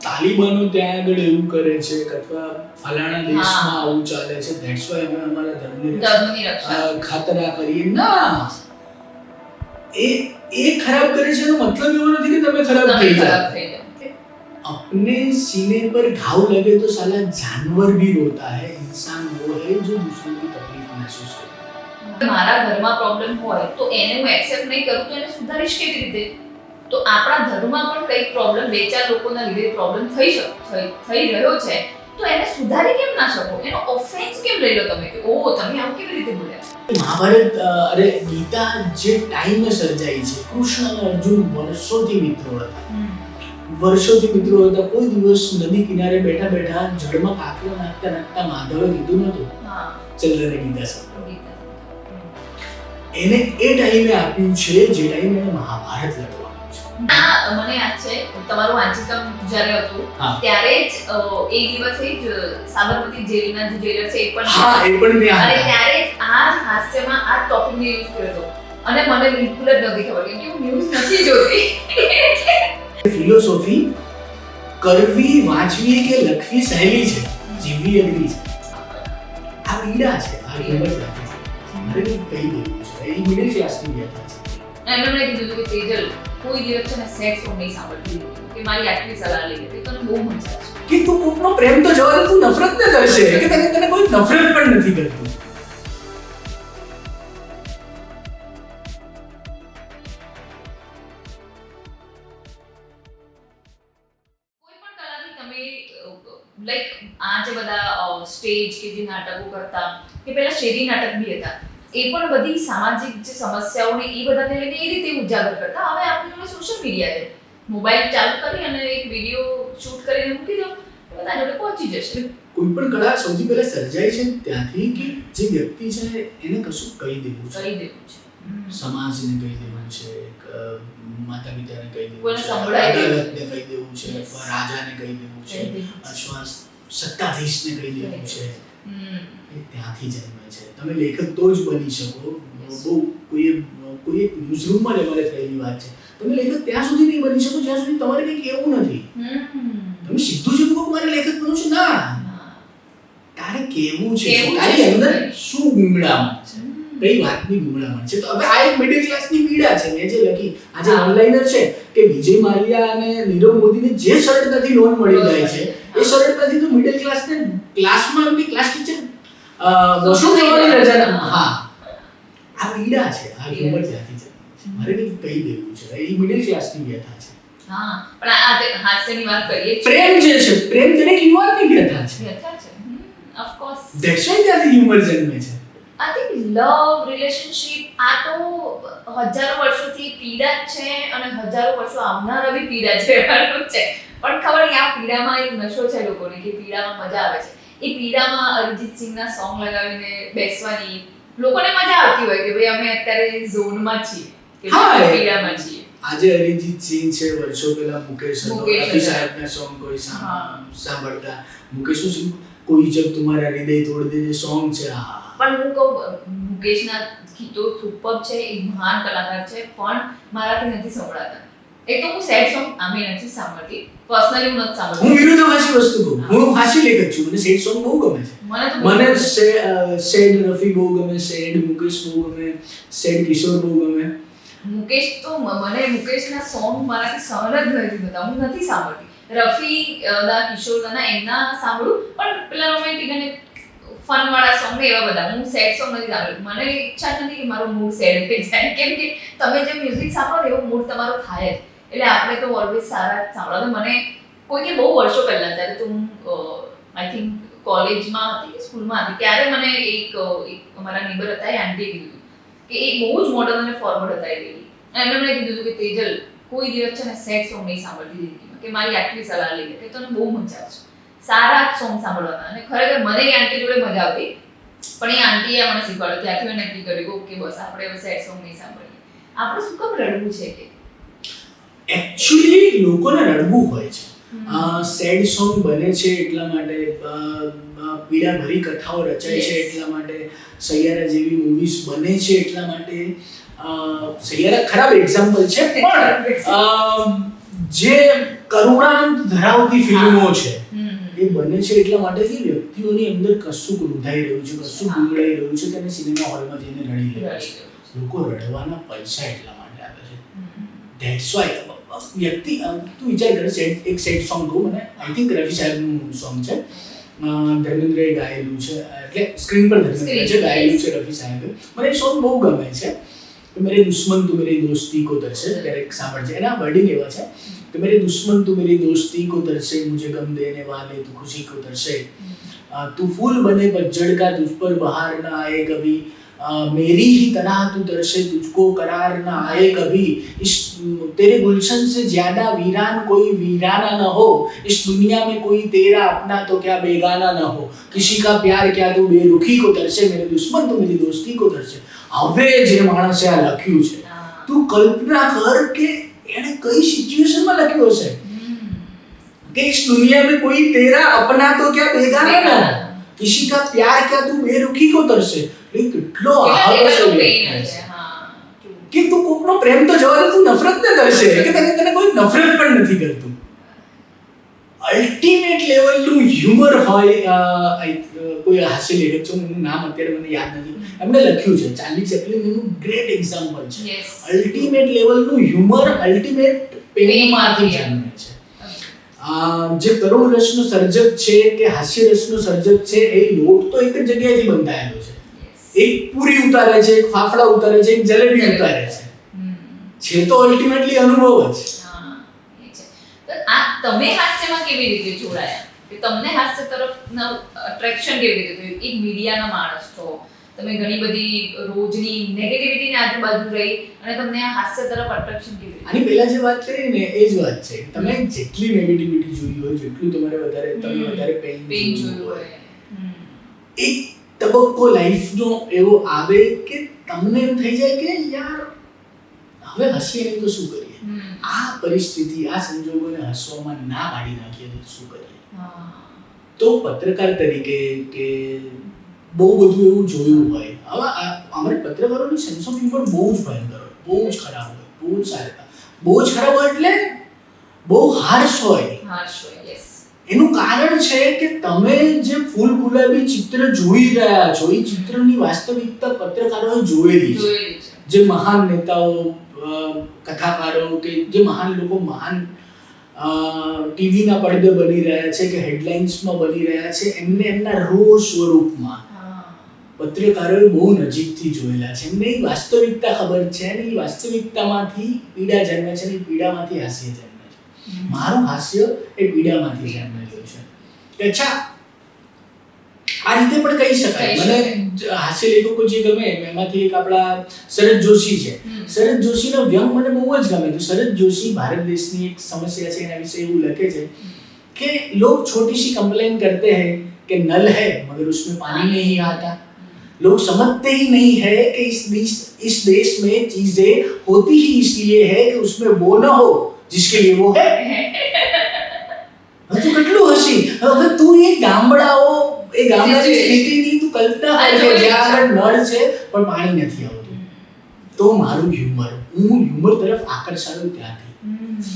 તાલિબાનો ત્યાં આગળ એવું કરે છે અથવા ફલાણા દેશમાં આવું ચાલે છે, ધેટ્સ વાય અમે અમારા ધર્મની ખાતર આ કરીએ ના. એ ખરાબ કરે છે એનો મતલબ એવો નથી કે તમે ખરાબ થઈ જાઓ. अपने सीने पर घाव लगे तो साला जानवर भी रोता है, इंसान वो है जो दूसरों की तकलीफ महसूस करता है. મારા ઘરમાં પ્રોબ્લેમ હોય તો એને હું એક્સેપ્ટ નહીં કરું તો એને સુધારીશ કેવી રીતે? તો આપણા ધર્મમાં પણ કંઈક પ્રોબ્લેમ બે ચાર લોકોના લીધે પ્રોબ્લેમ થઈ રહ્યો છે તો એને સુધારી કેમ ના શકો? એનો ઓફેન્સ કેમ લઈ લો તમે કે ઓ તમે આવું કેવી રીતે બોલ્યા? મહાભારત અરે ગીતા જે ટાઈમે સર્જાઈ છે, કૃષ્ણ અને અર્જુન વર્ષોથી મિત્રો હતા. કોઈ દિવસ નદી કિનારે બેઠા બેઠા જળમાં કાકરો નાખતા માધવે કીધું નતું ચલ રે ગીતા સાંભળ. એને એ ટાઈમે આપ્યું છે જે ટાઈમે એને મહાભારત લડવાનું છે. મને યાદ છે તમારું વાંચિકમ જ્યારે હતું ત્યારે જ એ દિવસે જ સાબરમતી જેલના જે જેલર છે એ પણ ત્યાં અને ત્યારે જ આ હાસ્યમાં આ ટોપિકને યુઝ કર્યો હતો અને મને બિલકુલ જ નથી ખબર કે હું ન્યૂઝ નથી જોતી. ફિલોસોફી કરવી, વાંચવી કે લખવી સહેલી છે, જીવવી અઘરી છે. આ ઈડા છે, આ ખબર છે. મારે કહી દેવું છે એ મિડલ ક્લાસની વ્યથા છે. એમણે મને કીધું કે તેજલ કોઈ દિવસ છે ને સેડ સોંગ નહીં સાંભળતી કે મારી આટલી સલાહ લઈ હતી તને બહુ મજા આવશે કે તું કોકનો પ્રેમ તો જવા દે, તું નફરત ન કરશે કે તને કોઈ નફરત પણ નથી કરતું. લાઈક આ જે બધા સ્ટેજ કે જે નાટકો કરતા કે પેલા શેરી નાટક બી હતા એ પણ બધી સામાજિક જે સમસ્યાઓને એ બધાને લઈને એ રીતે ઉજાગર કરતા. હવે આપણી જોડે સોશિયલ મીડિયા છે, મોબાઈલ ચાલુ કરી અને એક વિડીયો શૂટ કરીને મૂકી દો, બધા જોડે પહોંચી જશે. કોઈ પણ કળા સૌથી પહેલા સર્જાય છે ત્યાંથી કે જે વ્યક્તિ છે એને કશું કહી દેવું છે, સમાજને કહી દેવું છે, માતા પિતાને કહી દેવું છે, અદાલતને કહી દેવું છે, અથવા રાજાને કહી દેવું છે, અથવા સત્તાધીશને કહી દેવું છે. એ ત્યાંથી જન્મે છે. તમે લેખક તો જ બની શકો. બહુ કોઈ એક ન્યૂઝરૂમમાં જ અમારે થયેલી વાત છે. તમે લેખક ત્યાં સુધી નહીં બની શકો જ્યાં સુધી તમારે કંઈ કહેવું નથી. તમે સીધું જ કહો મારે લેખક બનવું છે, ના, તારે કહેવું છે તારી અંદર શું ગુંગળામણ છે, કઈ વાતની ગુંગળામણ છે. તો હવે આ એક મિડલ ક્લાસની પીડા છે. મેં જે લખી આજે ઓનલાઈનર છે કે વિજય માલ્યા અને નીરવ મોદીને જે સરળતાથી લોન મળી જાય છે એ સરળતાથી તો મિડલ ક્લાસને ક્લાસમાં એમની ક્લાસ ટીચર વસૂલ કરવાની રજા. હા, આ પીડા છે, આ ખબર ત્યાંથી છે. મારે કંઈક કહી દેવું છે, એ મિડલ ક્લાસની વ્યથા છે. હા, પણ આ હાસ્યની વાત કરીએ, પ્રેમ જે છે, પ્રેમ દરેક યુવાનની વ્યથા છે. ઓફ કોર્સ ધેટ્સ વાય ત્યાંથી હ્યુમર જન્મે છે. I think love relationship આ તો હજારો વર્ષોથી પીડા જ છે અને હજારો વર્ષો આવનારા બી પીડા છે. પણ ખબર નહીં આ પીડામાં એક નશો છે લોકોને કે પીડામાં મજા આવે છે. એ પીડામાં અરિજીત સિંહના સોંગ લગાવીને બેસવાની લોકોને મજા આવતી હોય કે ભાઈ અમે અત્યારે ઝોનમાં છીએ કે પીડામાં છીએ. આજે અરિજીત સિંહ છે, વર્ષો પહેલા મુકેશ રફી સાહેબના સોંગ કોઈ સાંભળતા. મુકેશ સિંહ કોઈ જબ તમારા હૃદય તોડ દે જે સોંગ છે. પણ હું કહું મુકેશના ગીતો સુપર છે, એ મહાન કલાકાર છે, પણ મારાથી નથી સંભળાતા. એ તો હું સેડ સોંગ આમે નથી સાંભળતી, પર્સનલી હું નથી સાંભળતી. હું વિરુદ્ધાભાસી વસ્તુ કહું, હું હાસ્ય લેખક છું, મને સેડ સોંગ બહુ ગમે છે. મને સેડ રફી બહુ ગમે, સેડ મુકેશ બહુ ગમે, સેડ કિશોર બહુ ગમે. મુકેશ તો મને મુકેશના સોંગ મારાથી સહન જ નથી થતા, હું નથી સાંભળતી. રફી દા કિશોર દાના એમના સાંભળું, પણ પેલા રોમેન્ટિક અને ફન વાળા સોંગ ને એવા બધા. હું સેડ સોંગ નથી સાંભળતી. મને ઈચ્છા નથી કે મારો મૂડ સેડ થઈ જાય, કેમ કે તમે જે મ્યુઝિક સાંભળો એવો મૂડ તમારો થાય જ. એટલે આપણે તો ઓલવેઝ સારા જ સાંભળો. મને કોઈકે બહુ વર્ષો પહેલા ત્યારે તો હું આઈ થિંક કોલેજમાં હતી કે સ્કૂલમાં હતી ત્યારે મને એક અમારા નેબર હતા એ આંટીએ કીધું કે એ બહુ જ મોડર્ન અને ફોરવર્ડ હતા એ લેડી. અને એમણે મને કીધું કે તેજલ કોઈ દિવસ છે ને સેડ સોંગ નહીં સાંભળતી જિંદગીમાં કે મારી આટલી સલાહ લઈ લે કે તને બહુ મજા આવશે, સારા જ સોંગ સાંભળવાના. અને ખરેખર મને એ આંટી જોડે મજા આવતી, પણ એ આંટીએ મને શીખવાડ્યું. ત્યાંથી મેં નક્કી કર્યું કે બસ આપણે હવે સેડ સોંગ નહીં સાંભળીએ. આપણે શું કામ રડવું છે કે એકચ્યુઅલી લોકોને રડવું હોય છે. સેડ સોંગ બને છે એટલા માટે, પીડા ભરી કથાઓ રચાય છે એટલા માટે, સૈયારા જેવી મૂવીઝ બને છે એટલા માટે. સૈયારા ખરાબ એક્ઝામ્પલ છે, પણ જે કરુણાંત ધરાવતી ફિલ્મો છે એ બને છે એટલા માટે કે વ્યક્તિઓની અંદર કશું રૂંધાઈ રહ્યું છે, કશું ગુંગળાઈ રહ્યું છે, તેને સિનેમા હોલમાં જઈને રડી લેવા છે. લોકો રડવાના પૈસા એટલા માટે આપે છે. ધેટ્સ વાય વ્યક્તિ તું વિચાર કરે એક સેટ સોંગ કહું મને, આઈ થિંક રવિ સાહેબનું સોંગ છે, ધર્મેન્દ્રએ ગાયેલું છે, એટલે સ્ક્રીન પર ધર્મેન્દ્ર છે, ગાયેલું છે રવિ સાહેબે. મને એ સોંગ બહુ ગમે છે. મેરે દુશ્મન તું મેરી દોસ્તી કો તરસે, ક્યારેક સાંભળજે. એના વર્ડિંગ એવા છે कि मेरे दुश्मन तू मेरी दोस्ती को तरसे, मुझे गम देने वाले तू खुशी को तरसे, तू फूल बने पतझड़ का तुझ पर बहार ना आए कभी, मेरी ही तरह तू तरसे तुझको करार ना आए कभी, इस तेरे गुलशन से ज्यादा वीरान कोई वीराना न हो, इस दुनिया में कोई तेरा अपना तो क्या बेगाना न हो, किसी का प्यार क्या तू बेरुखी को तरसे, मेरे दुश्मन तो मेरी दोस्ती को तरसे. હવે જે માણસે આ લખ્યું છે, તું કલ્પના કર કે એને કઈ સિચ્યુએશનમાં લખ્યું હશે कि इस दुनिया में कोई तेरा अपना तो क्या बेगाना न हो, किसी का प्यार क्या तू बेरुखी को तरसे. કેટલો કે તું કોકનો પ્રેમ તો જવા દે, તું નફરત ને તરસે કે તને કોઈ નફરત પણ નથી કરતું. અલ્ટિમેટ લેવલનું હ્યુમર હોય. કોઈ હાસ્ય લેખક છે, હું નામ અત્યારે મને યાદ નથી, એમણે લખ્યું છે, ચાર્લી ચેપ્લિન એનું ગ્રેટ એક્ઝામ્પલ છે. અલ્ટિમેટ લેવલનું હ્યુમર અલ્ટિમેટ પેનમાંથી જન્મે છે. જે કરુણ રસનો સર્જક છે કે હાસ્ય રસનો સર્જક છે, એ લોટ તો એક જ જગ્યાએથી બંધાયેલો છે. એક પૂરી ઉતારે છે, એક ફાફડા ઉતારે છે, એક જલેબી ઉતારે છે તો અલ્ટિમેટલી અનુભવ જ. આ તમે હાસ્યમાં કેવી રીતે જોડાયા, કે તમને હાસ્ય તરફનો અટ્રેક્શન કેવી રીતે થયું? એક મીડિયાના માણસ છો તમે, ઘણી બધી રોજની નેગેટિવિટીની આજુબાજુ રહી અને તમને આ હાસ્ય તરફ અટ્રેક્શન કેવી રીતે? આની પહેલા જે વાત કરી ને એ જ વાત છે. તમે જેટલી નેગેટિવિટી જોઈ હોય, જેટલું તમે વધારે પેઇન જોયું હોય, એક તબક્કો લાઈફનો એવો આવે કે તમને એમ થઈ જાય કે યાર હવે હસીએ નહીં તો શું કરીએ, આ પરિસ્થિતિ, આ સંજોગોને હસવામાં ના કાઢી નાખીએ તો શું કરીએ. તો પત્રકાર તરીકે કે બહુ બધું એવું જોયું હોય. હવે અમારે પત્રકારોની સેન્સ ઓફ હ્યુમર બહુ જ ભયંકર હોય, બહુ જ ખરાબ હોય, બહુ જ સારા, બહુ જ ખરાબ હોય એટલે બહુ હાર્શ હોય. એનું કારણ છે કે તમે જે ફૂલ ગુલાબી ચિત્ર જોઈ રહ્યા છો, એ ચિત્રની વાસ્તવિકતા પત્રકારોએ જોયેલી છે. જે મહાન નેતાઓ, કથાકારો કે જે મહાન લોકો મહાન ટીવીના પડદે બની રહ્યા છે કે હેડલાઇન્સમાં બની રહ્યા છે, એમને એમના રો સ્વરૂપમાં પત્રકારોએ બહુ નજીકથી જોયેલા છે. એમને એ વાસ્તવિકતા ખબર છે અને એ વાસ્તવિકતામાંથી પીડા જન્મે છે અને પીડામાંથી હાસ્ય જન્મે છે. મારું હાસ્ય એ પીડામાંથી જન્મેલું છે. અચ્છા, આ રીતે પણ કહી શકાય. મને હાસ્ય લેખકો જે ગમે એમાંથી એક આપણા શરદ જોશી છે. શરદ જોશીનો વ્યંગ મને બહુ જ ગમે. તો શરદ જોશી ભારત દેશની એક સમસ્યા છે, એના વિશે એવું લખે છે કે लोग छोटी सी कंप्लेन करते हैं कि नल है मगर उसमें पानी नहीं आता, लोग समझते ही नहीं है कि इस देश में चीजें होती ही इसलिए है कि उसमें वो न हो जिसके लिए वो है. તું કેટલું હસી. હવે તું એ ગામડાની સ્થિતિની તું કલ્પના કરજે જ્યાં આગળ નળ છે પણ પાણી નથી આવતું. તો મારું હ્યુમર, હું હ્યુમર તરફ આકર્ષાયો ત્યાંથી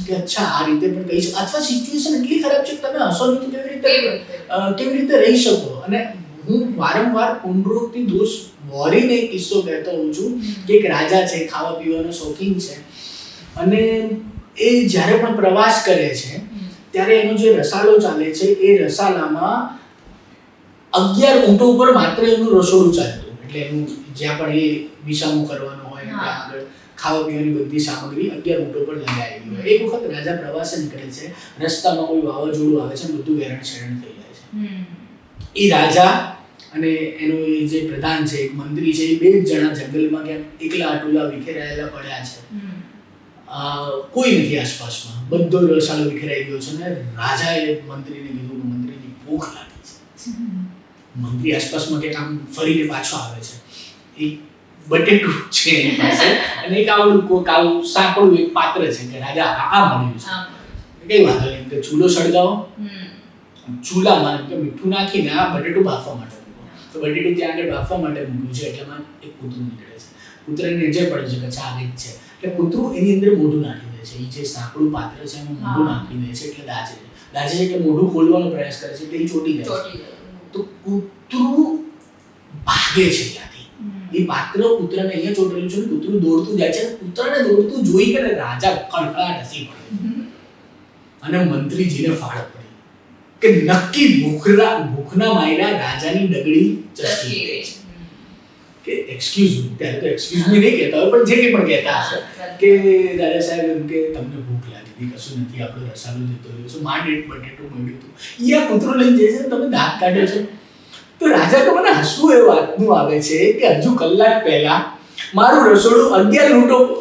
કે અચ્છા આ રીતે પણ કહી શકો. અથવા સિચ્યુએશન એટલી ખરાબ છે કે તમે હસો નહીં તો કેવી રીતે રહી શકો. અને હું વારંવાર પુનરોક્તિ દોષ વોરીને એક કિસ્સો કહેતો હોઉં છું કે એક રાજા છે, ખાવા પીવાનો શોખીન છે, અને એ જ્યારે પણ પ્રવાસ કરે છે ત્યારે એનો જે રસાલો ચાલે છે એ રસાલામાં 11 ઊંટો ઉપર માત્ર એનું રસોડું ચાલતું. એટલે એનું જ્યાં પણ એ વિસામો કરવાનો હોય ત્યાં આગળ ખાવા પીવાની બધી સામગ્રી 11 ઊંટો પર લગાવેલી હોય. એક વખત રાજા પ્રવાસે નીકળે છે, રસ્તામાં કોઈ વાવાઝોડું આવે છે, બધું વેરણ શેરણ થઈ જાય છે. એ રાજા અને એનો એ જે પ્રધાન છે, એક મંત્રી છે, એ બે જણા જંગલમાં ક્યાંક એકલા અટુલા વિખેરાયેલા પડ્યા છે. કોઈ નથી આસપાસમાં, બધો રસાલો વિખેરાઈ ગયો છે. અને રાજાએ મંત્રીને કીધું કે મંત્રીની ભૂખ લાગી છે. મંત્રી આસપાસમાં ક્યાંક આમ ફરીને પાછો આવે છે. એક બટેટું છે એની પાસે અને એક આવું સાંકડું એક પાત્ર છે કે રાજા આ મળ્યું છે. કઈ વાંધો નહીં, કે ચૂલો સળગાવો, ચૂલામાં મીઠું નાખીને આ બટેટું બાફવા માટે મૂકો. તો બટેટું ત્યાં આગળ બાફવા માટે મૂક્યું છે એટલામાં એક કૂતરું નીકળે છે. કૂતરાને નજર પડે છે કે આ રીત છે એટલે કૂતરું એની અંદર મોઢું નાખી દે દે છે. એ જે સાંકડું પાત્ર છે એમાં મોઢું નાખી દે છે એટલે દાજે છે એટલે મોઢું ખોલવાનો પ્રયાસ કરે છે એટલે એ ચોટી જાય છે. તો કૂતરું ભાગે છે ત્યાંથી. એ પાત્ર કૂતરાને અહીંયા ચોટેલું છે, કૂતરું દોડતું જાય છે. કૂતરાને દોડતું જોઈ કે રાજા ખડખડાટ હસી પડે અને મંત્રીજીને ફાળ પડી કે નક્કી ભૂખના માયરા રાજાની ડગડી ચસકી ગઈ છે. કે એક્સક્યુઝ મી, ત્યારે તો એક્સક્યુઝ મી નહીં કહેતા હોય પણ જે કંઈ પણ કહેતા હશે કે રાજા સાહેબ એમ કે તમને ભૂખ લાગી, કશું નથી, આપણો રસાલો જતો રહ્યો છે, માંડ એક બટેટું મળ્યું હતું, એ આ કૂતરો લઈને જાય છે, તમે દાંત કાઢ્યો છે. તો રાજા તો મને હસવું એ વાતનું આવે છે કે હજુ કલાક પહેલા મારું રસોડું 11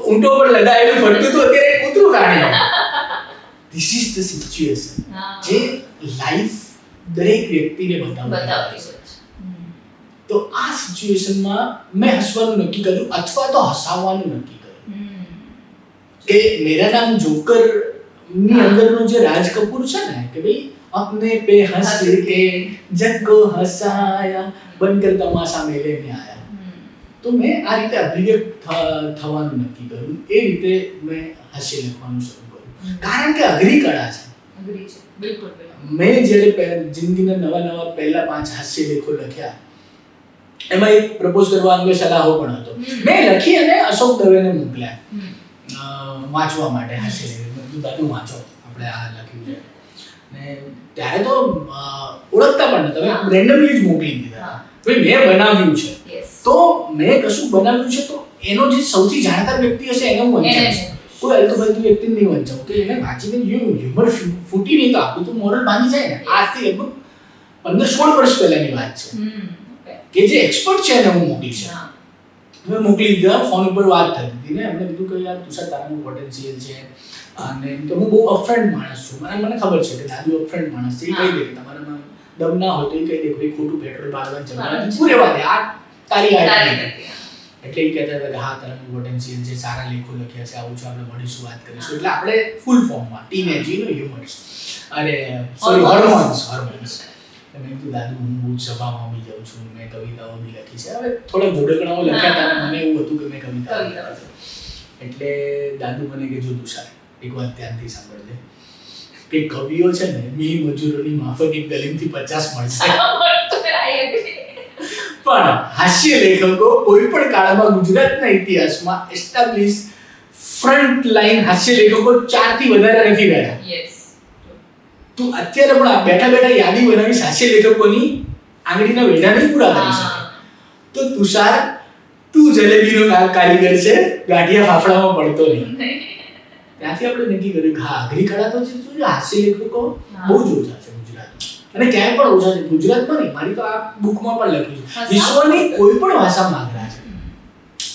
ઊંટો પર લગાવેલું ફરતું હતું, અત્યારે કૂતરું કાઢ્યું. ધીસ ઇઝ ધ સિચ્યુએશન જે લાઈફ દરેક વ્યક્તિને બતાવતી છે. તો આ સિચ્યુએશનમાં મેં હસવાનું નક્કી કર્યું અથવા તો હસાવવાનું નક્કી કર્યું કે મેરા નામ જોકર ની અંદરનો જે રાજ કપૂર છે ને કે ભાઈ अपने पे हंस के जग को हंसाया बनकर तमाशा मेले में आया. तो मैं આ રીતે અભિવ્યક્ત થવાનું નક્કી કર્યું. એ રીતે મેં હાસ્ય લખવાનું શરૂ કર્યું કારણ કે અઘરી કળા છે. બિલકુલ. મેં જ્યારે જિંદગીના નવા પહેલા 5 હાસ્ય લેખો લખ્યા એમાં એક પ્રપોઝ કરવા અંગે સલાહો પણ હતો. મેં લખી અને અશોક દવેને મોકલ્યા વાંચવા માટે હાસ્ય લેખ. બધું વાંચો, આપણે આ લખ્યું છે. ને ત્યારે તો ઓળખતા પણ નતા, તમે રેન્ડમલી જ મોકલી દીધા. ભાઈ મેં બનાવ્યું છે તો મેં કશું બનાવ્યું છે તો એનો જે સૌથી જાણકાર વ્યક્તિ હશે એને હું વંચાવીશ. કોઈ અલ્તુફાલતુ વ્યક્તિને નહીં વંચાવું કે એને વાંચીને હ્યુમર ફૂટી નહીં તો આપણું તો મોરલ ભાંગી જાય ને. આજથી લગભગ 15-16 વર્ષ પહેલાની વાત છે કે જે એક્સપર્ટ છે એને હું મોકલીશ. મેં મોકલી દીધા. ફોન ઉપર વાત થતી હતી ને એમણે કીધું કે યાર તુષાર તારાનું પોટેન્શિયલ છે અને તો હું બહુ અપફ્રન્ટ માણસ છું. મને ખબર છે કે દાદુ અપફ્રન્ટ માણસ છે. એ કહી દે કે તમારામાં દમ ના હોય તો એ કહી દે ભાઈ ખોટું પેટ્રોલ બાળવાની જરૂર નથી, તું રહેવા દે, આ તારી આઈડિયા. એટલે એ કહેતા હતા કે હા તારાનું પોટેન્શિયલ છે, સારા લેખો લખ્યા છે, આવું છે, આપણે મળીશું, વાત કરીશું. એટલે આપણે ફૂલ ફોર્મમાં ટીનેજ હ્યુમર્સ અને સોરી હોર્મોન્સ મેં કીધું દાદુ હું બહુ સભામાં આવી જાઉં છું, મેં કવિતાઓ બી લખી છે. હવે થોડા જોડકણાઓ લખ્યા હતા અને મને એવું હતું કે મેં કવિતાઓ લખી છે. એટલે દાદુ મને કે જો તુષાર એક વાત ધ્યાનથી સાંભળજે કે કવિઓ છે ને મી મજૂરોની માફક એક ગલીમથી 50 મળશે પણ હાસ્ય લેખકો કોઈ પણ કાળમાં ગુજરાતના ઇતિહાસમાં એસ્ટાબ્લિશ ફ્રન્ટ લાઈન હાસ્ય લેખકો 4 થી વધારે નથી રહ્યા. તું અત્યારે પણ બેઠા બેઠા યાદી બનાવી હાસ્ય લેખકોની આંગળીના વેઢા નહીં પૂરા કરી શકે. તો તુષાર તું જલેબીનો કારીગર છે, ગાંઠિયા ફાફડામાં પડતો નહીં. ત્યાંથી આપણે નક્કી કર્યું કે હા અઘરી કળા તો છે. હાસ્ય લેખકો બહુ જ ઓછા છે ગુજરાતમાં અને ક્યાંય પણ ઓછા છે. ગુજરાતમાં નહીં, મારી તો આ બુકમાં પણ લખ્યું છે વિશ્વની કોઈ પણ ભાષામાં આગ્રહ છે.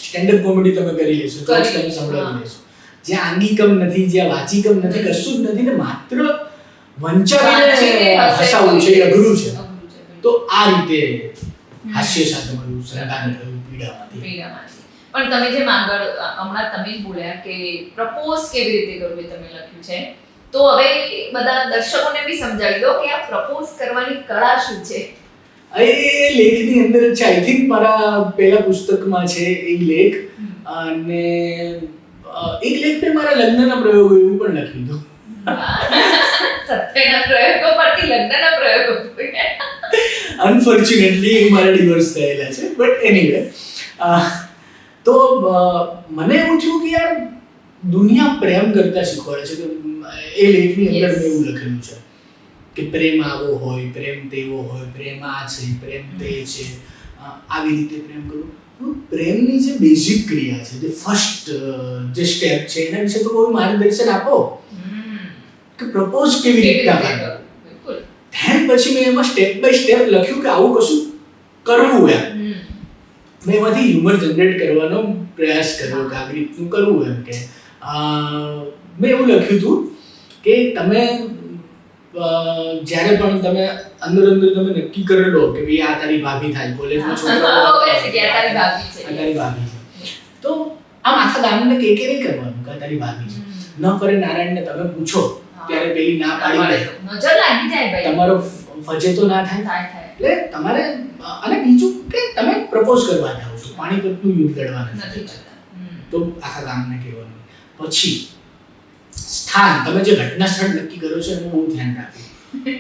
સ્ટેન્ડઅપ કોમેડી તમે કરી લેશો, જોક્સ તમે સંભળાવી લેશો, જ્યાં આંગિકમ નથી, જ્યાં વાચિકમ નથી, કશું જ નથી ને માત્ર વંચાવીને હસાવવું છે એ અઘરું છે. તો આ રીતે હાસ્ય સાથે મળ્યું સંધાન થયું પીડામાંથી. પણ તમે જેમ આગળ હમણાં તમે જ બોલ્યા કે પ્રપોઝ કેવી રીતે કરવું એ તમે લખ્યું છે, તો હવે બધા દર્શકોને બી સમજાવી દો કે આ પ્રપોઝ કરવાની કળા શું છે. એ લેખની અંદર છે, આઈ થિંક મારા પહેલા પુસ્તકમાં છે એ લેખ. અને એક લેખ મેં મારા લગ્નના પ્રયોગો એવું પણ લખ્યું હતું. સત્યના પ્રયોગો પરથી લગ્નના પ્રયોગો. અનફોર્ચ્યુનેટલી મારા ડિવોર્સ થયેલા છે, બટ એનીવે તો મને એવું થયું કે યાર દુનિયા પ્રેમ કરતા શીખવાડે છે. કે એ લેખની અંદર મેં એવું લખેલું છે કે પ્રેમ આવો હોય, પ્રેમ તેવો હોય, પ્રેમ આ છે, પ્રેમ તે છે, આવી રીતે પ્રેમ કરો. પ્રેમની જે બેઝિક ક્રિયા છે, જે ફર્સ્ટ જે સ્ટેપ છે એના વિશે તો કોઈ માર્ગદર્શન આપો કે પ્રપોઝ કેવી રીતના કરવું. ધ્યાન પછી મેં એમાં સ્ટેપ બાય સ્ટેપ લખ્યું કે આવું કશું કરવું એમ. મેં એમાંથી હ્યુમર જનરેટ કરવાનો પ્રયાસ કર્યો કે આવી રીતનું કરવું એમ. કે મેં એવું લખ્યું હતું કે તમે જ્યારે પણ તમે અંદર તમે નક્કી કરી લો કે ભાઈ આ તારી ભાભી થાય, કોલેજમાં છોકરાઓ તારી ભાભી છે, તો આમ આખા ગામને કે નહીં કરવાનું કે તારી ભાભી છે. ન કરે નારાયણને તમે પૂછો ત્યારે પેલી ના પાડી દે, નજર લાગી જાય ભાઈ, તમારો ફજેતો ના થાય. એટલે તમારે અને બીજું કે તમે પ્રપોઝ કરવા જાઓ છો, પાણીપતનું યુદ્ધ લડવા નથી. તો આખા ગામને કહેવાનું. પછી સ્થાન, તમે જે ઘટના સ્થળ નક્કી કરો છો એનું બહુ ધ્યાન રાખવું.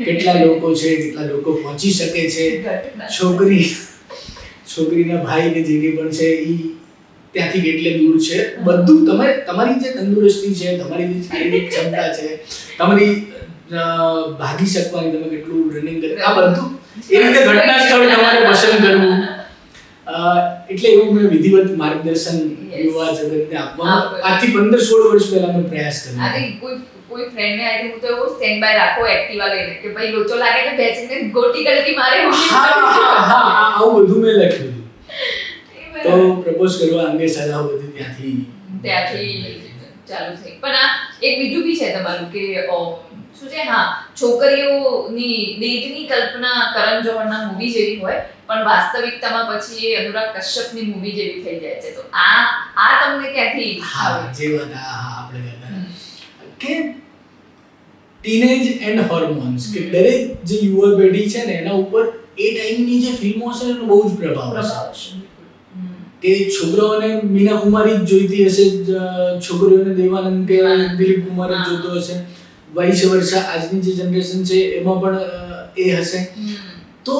કેટલા લોકો છે, કેટલા લોકો પહોંચી શકે છે, છોકરીના ભાઈ કે જે કંઈ પણ છે એ ત્યાંથી કેટલે દૂર છે, બધું તમારી જે તંદુરસ્તી છે, તમારી જે શારીરિક ક્ષમતા છે, તમારી ભાગી શકવાની, તમે કેટલું રનિંગ કરે, આ બધું એ રીતે ઘટના સ્થળ તમારે પસંદ કરવું. એટલે એવું મેં વિધિવત માર્ગદર્શન યુવા જગતને આપવાનો આજથી 15-16 વર્ષ પહેલા મેં પ્રયાસ કર્યો. કોઈ ફ્રેન્ડ ને આઈ હું તો એવો સ્ટેન્ડ બાય રાખો એક્ટિવા લઈને કે ભાઈ લોચો લાગે તો બેસીને ગોટી ગલતી મારે. આવું બધું મેં લખ્યું તો પ્રપોઝ કરવા અંગે સલાહ બધી ત્યાંથી ચાલુ થઈ. પણ આ એક બીજું બી છે તમારું કે શું છે, હા, છોકરીઓની ડેટની કલ્પના કરણ જોહરના મૂવી જેવી હોય પણ વાસ્તવિકતામાં પછી એ અનુરાગ કશ્યપની મૂવી જેવી થઈ જાય છે. તો આ તમને ક્યાંથી આવે? જે વાત આપણે કહેતા કે ટીનેજ એન્ડ હોર્મોન્સ, કે દરેક જે યુવા પેઢી છે ને એના ઉપર એ ટાઈમની જે ફિલ્મો છે એનો બહુ જ પ્રભાવ છે. કે છોકરાઓને મીના કુમારી જ જોઈતી હશે, છોકરીઓને દેવાનંદ કે દિલીપ કુમાર જ જોતો હશે, વાઇસ વર્સા આજની જે જનરેશન છે એમાં પણ એ હશે. તો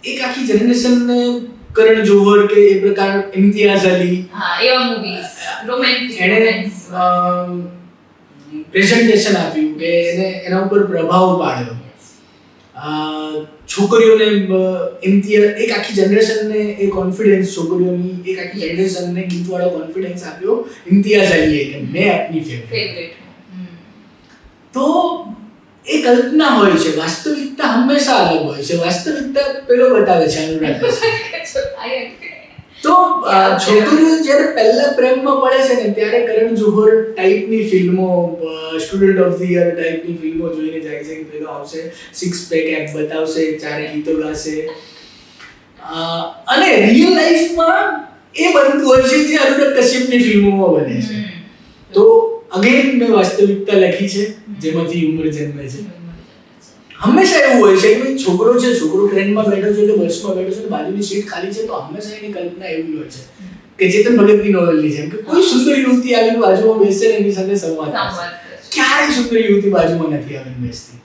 એક આખી જનરેશનને કરણ જોહર કે એ પ્રકાર, ઇમ્તિયાઝ અલી, એવા મૂવીઝ રોમેન્ટિક એને પ્રેઝન્ટેશન આપ્યું કે એને એના ઉપર પ્રભાવ પાડ્યો. છોકરીઓને એક આખી જનરેશનને એ કોન્ફિડન્સ, છોકરીઓની એક આખી જનરેશનને ગીતવાળો કોન્ફિડન્સ આપ્યો ઇમ્તિયાઝ અલીએ કે મેં આપની ફેવરેટ. તો એ કલ્પના હોય છે, વાસ્તવિકતા હંમેશા અલગ હોય છે. વાસ્તવિકતા પેલો બતાવે છે અનુરાગ. તો છોકરીઓ જ્યારે પહેલા પ્રેમમાં પડે છે ને ત્યારે કરણ જોહર ટાઈપની ફિલ્મો, સ્ટુડન્ટ ઓફ ધ યર ટાઈપની ફિલ્મો જોઈને જાય છે કે પેલો આવશે, સિક્સ પેક એપ બતાવશે, 4 ગીતો ગાશે, અને રિયલ લાઈફમાં એ બનતું હોય છે જે અનુરાગ કશ્યપની ફિલ્મોમાં બને છે. તો અગેન મેં વાસ્તવિકતા લખી છે જેમાંથી ઉંમર જન્મે છે. હંમેશા એવું હોય છે કે છોકરો ટ્રેનમાં બેઠો છે કે બસમાં બેઠો છે, બાજુની સીટ ખાલી છે, તો હંમેશા એની કલ્પના એવી હોય છે કે ચેતન ભગતની નોવેલની જેમ કે કોઈ સુંદર યુવતી આવીને બાજુમાં બેસે ને એની સાથે સંવાદ કરે. ક્યારેય સુંદર યુવતી બાજુમાં નથી આવીને બેસતી.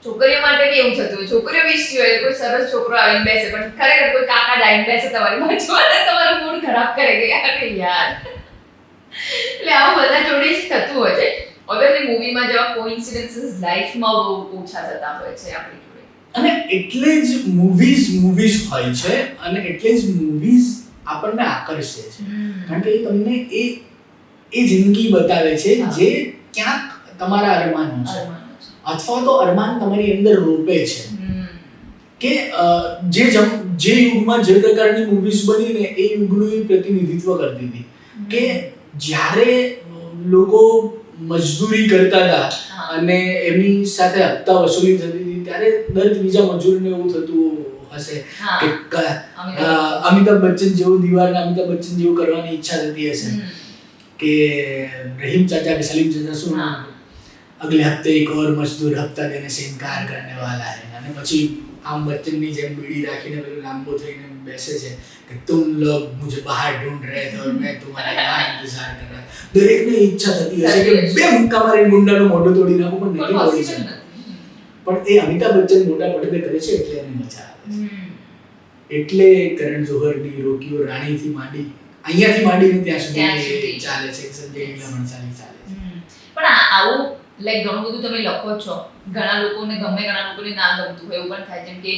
છોકરીઓ માટે બી એવું થતું હોય, છોકરીઓ વિશે હોય કોઈ સરસ છોકરો આવીને બેસે પણ ખરેખર કોઈ કાકા જ આવીને બેસે તમારી બાજુમાં અને તમારો મૂડ ખરાબ કરે કે અરે યાર. એટલે આવું બધા જોડે જ થતું હોય છે. ઓબ્વિયસલી મૂવીમાં જેવા કોઇન્સિડન્સીસ લાઈફમાં બહુ ઓછા થતા હોય છે આપણી જોડે. અને એટલે જ મૂવીઝ હોય છે અને એટલે જ મૂવીઝ આપણને આકર્ષે છે. કારણ કે એ તમને એ જિંદગી બતાવે છે જે ક્યાંક તમારા અરમાનો છે, અથવા તો અરમાન તમારી અંદર રોપે છે. કે જે યુગમાં જે પ્રકારની મૂવીઝ બની ને એ યુગનું પ્રતિનિધિત્વ કરતી હતી. કે જ્યારે લોકો મજદૂરી કરતા હતા અને એમની સાથે હપ્તા વસૂલી થતી હતી ત્યારે દર ત્રીજા મજૂરને એવું થતું હશે કે અમિતાભ બચ્ચન જેવું કરવાની ઈચ્છા થતી હશે કે રહીમ ચાચા કે સલીમ ચાચા શું અગલે હफ्ते एक और मजदूर हफ्ता देने से इनकार करने वाला है. અને પછી આમ બચ્ચનની જેમ બીડી રાખીને પેલો લાંબો થઈને બેસે છે કે तुम लोग मुझे बाहर ढूंढ रहे थे और मैं तुम्हारा यहाँ इंतजार कर रहा था. દરેકને ઈચ્છા થતી હશે કે બે મુક્કા મારીને ગુંડાનું મોઢું તોડી નાખું, પણ નથી તોડી શકતા. પણ એ અમિતાભ બચ્ચન મોટા પડદે કરે છે એટલે એને મજા આવે છે. એટલે કરણ જોહરની રોકીઓ રાણીથી માંડી અહીંયાથી માંડીને ત્યાં સુધી ચાલે છે, સંજય લીલા ભણસાલી ચાલે છે. પણ આવું લાઈક ઘણું બધું તમે લખો છો, ઘણા લોકોને ના ગમતું હોય એવું પણ થાય. જેમ કે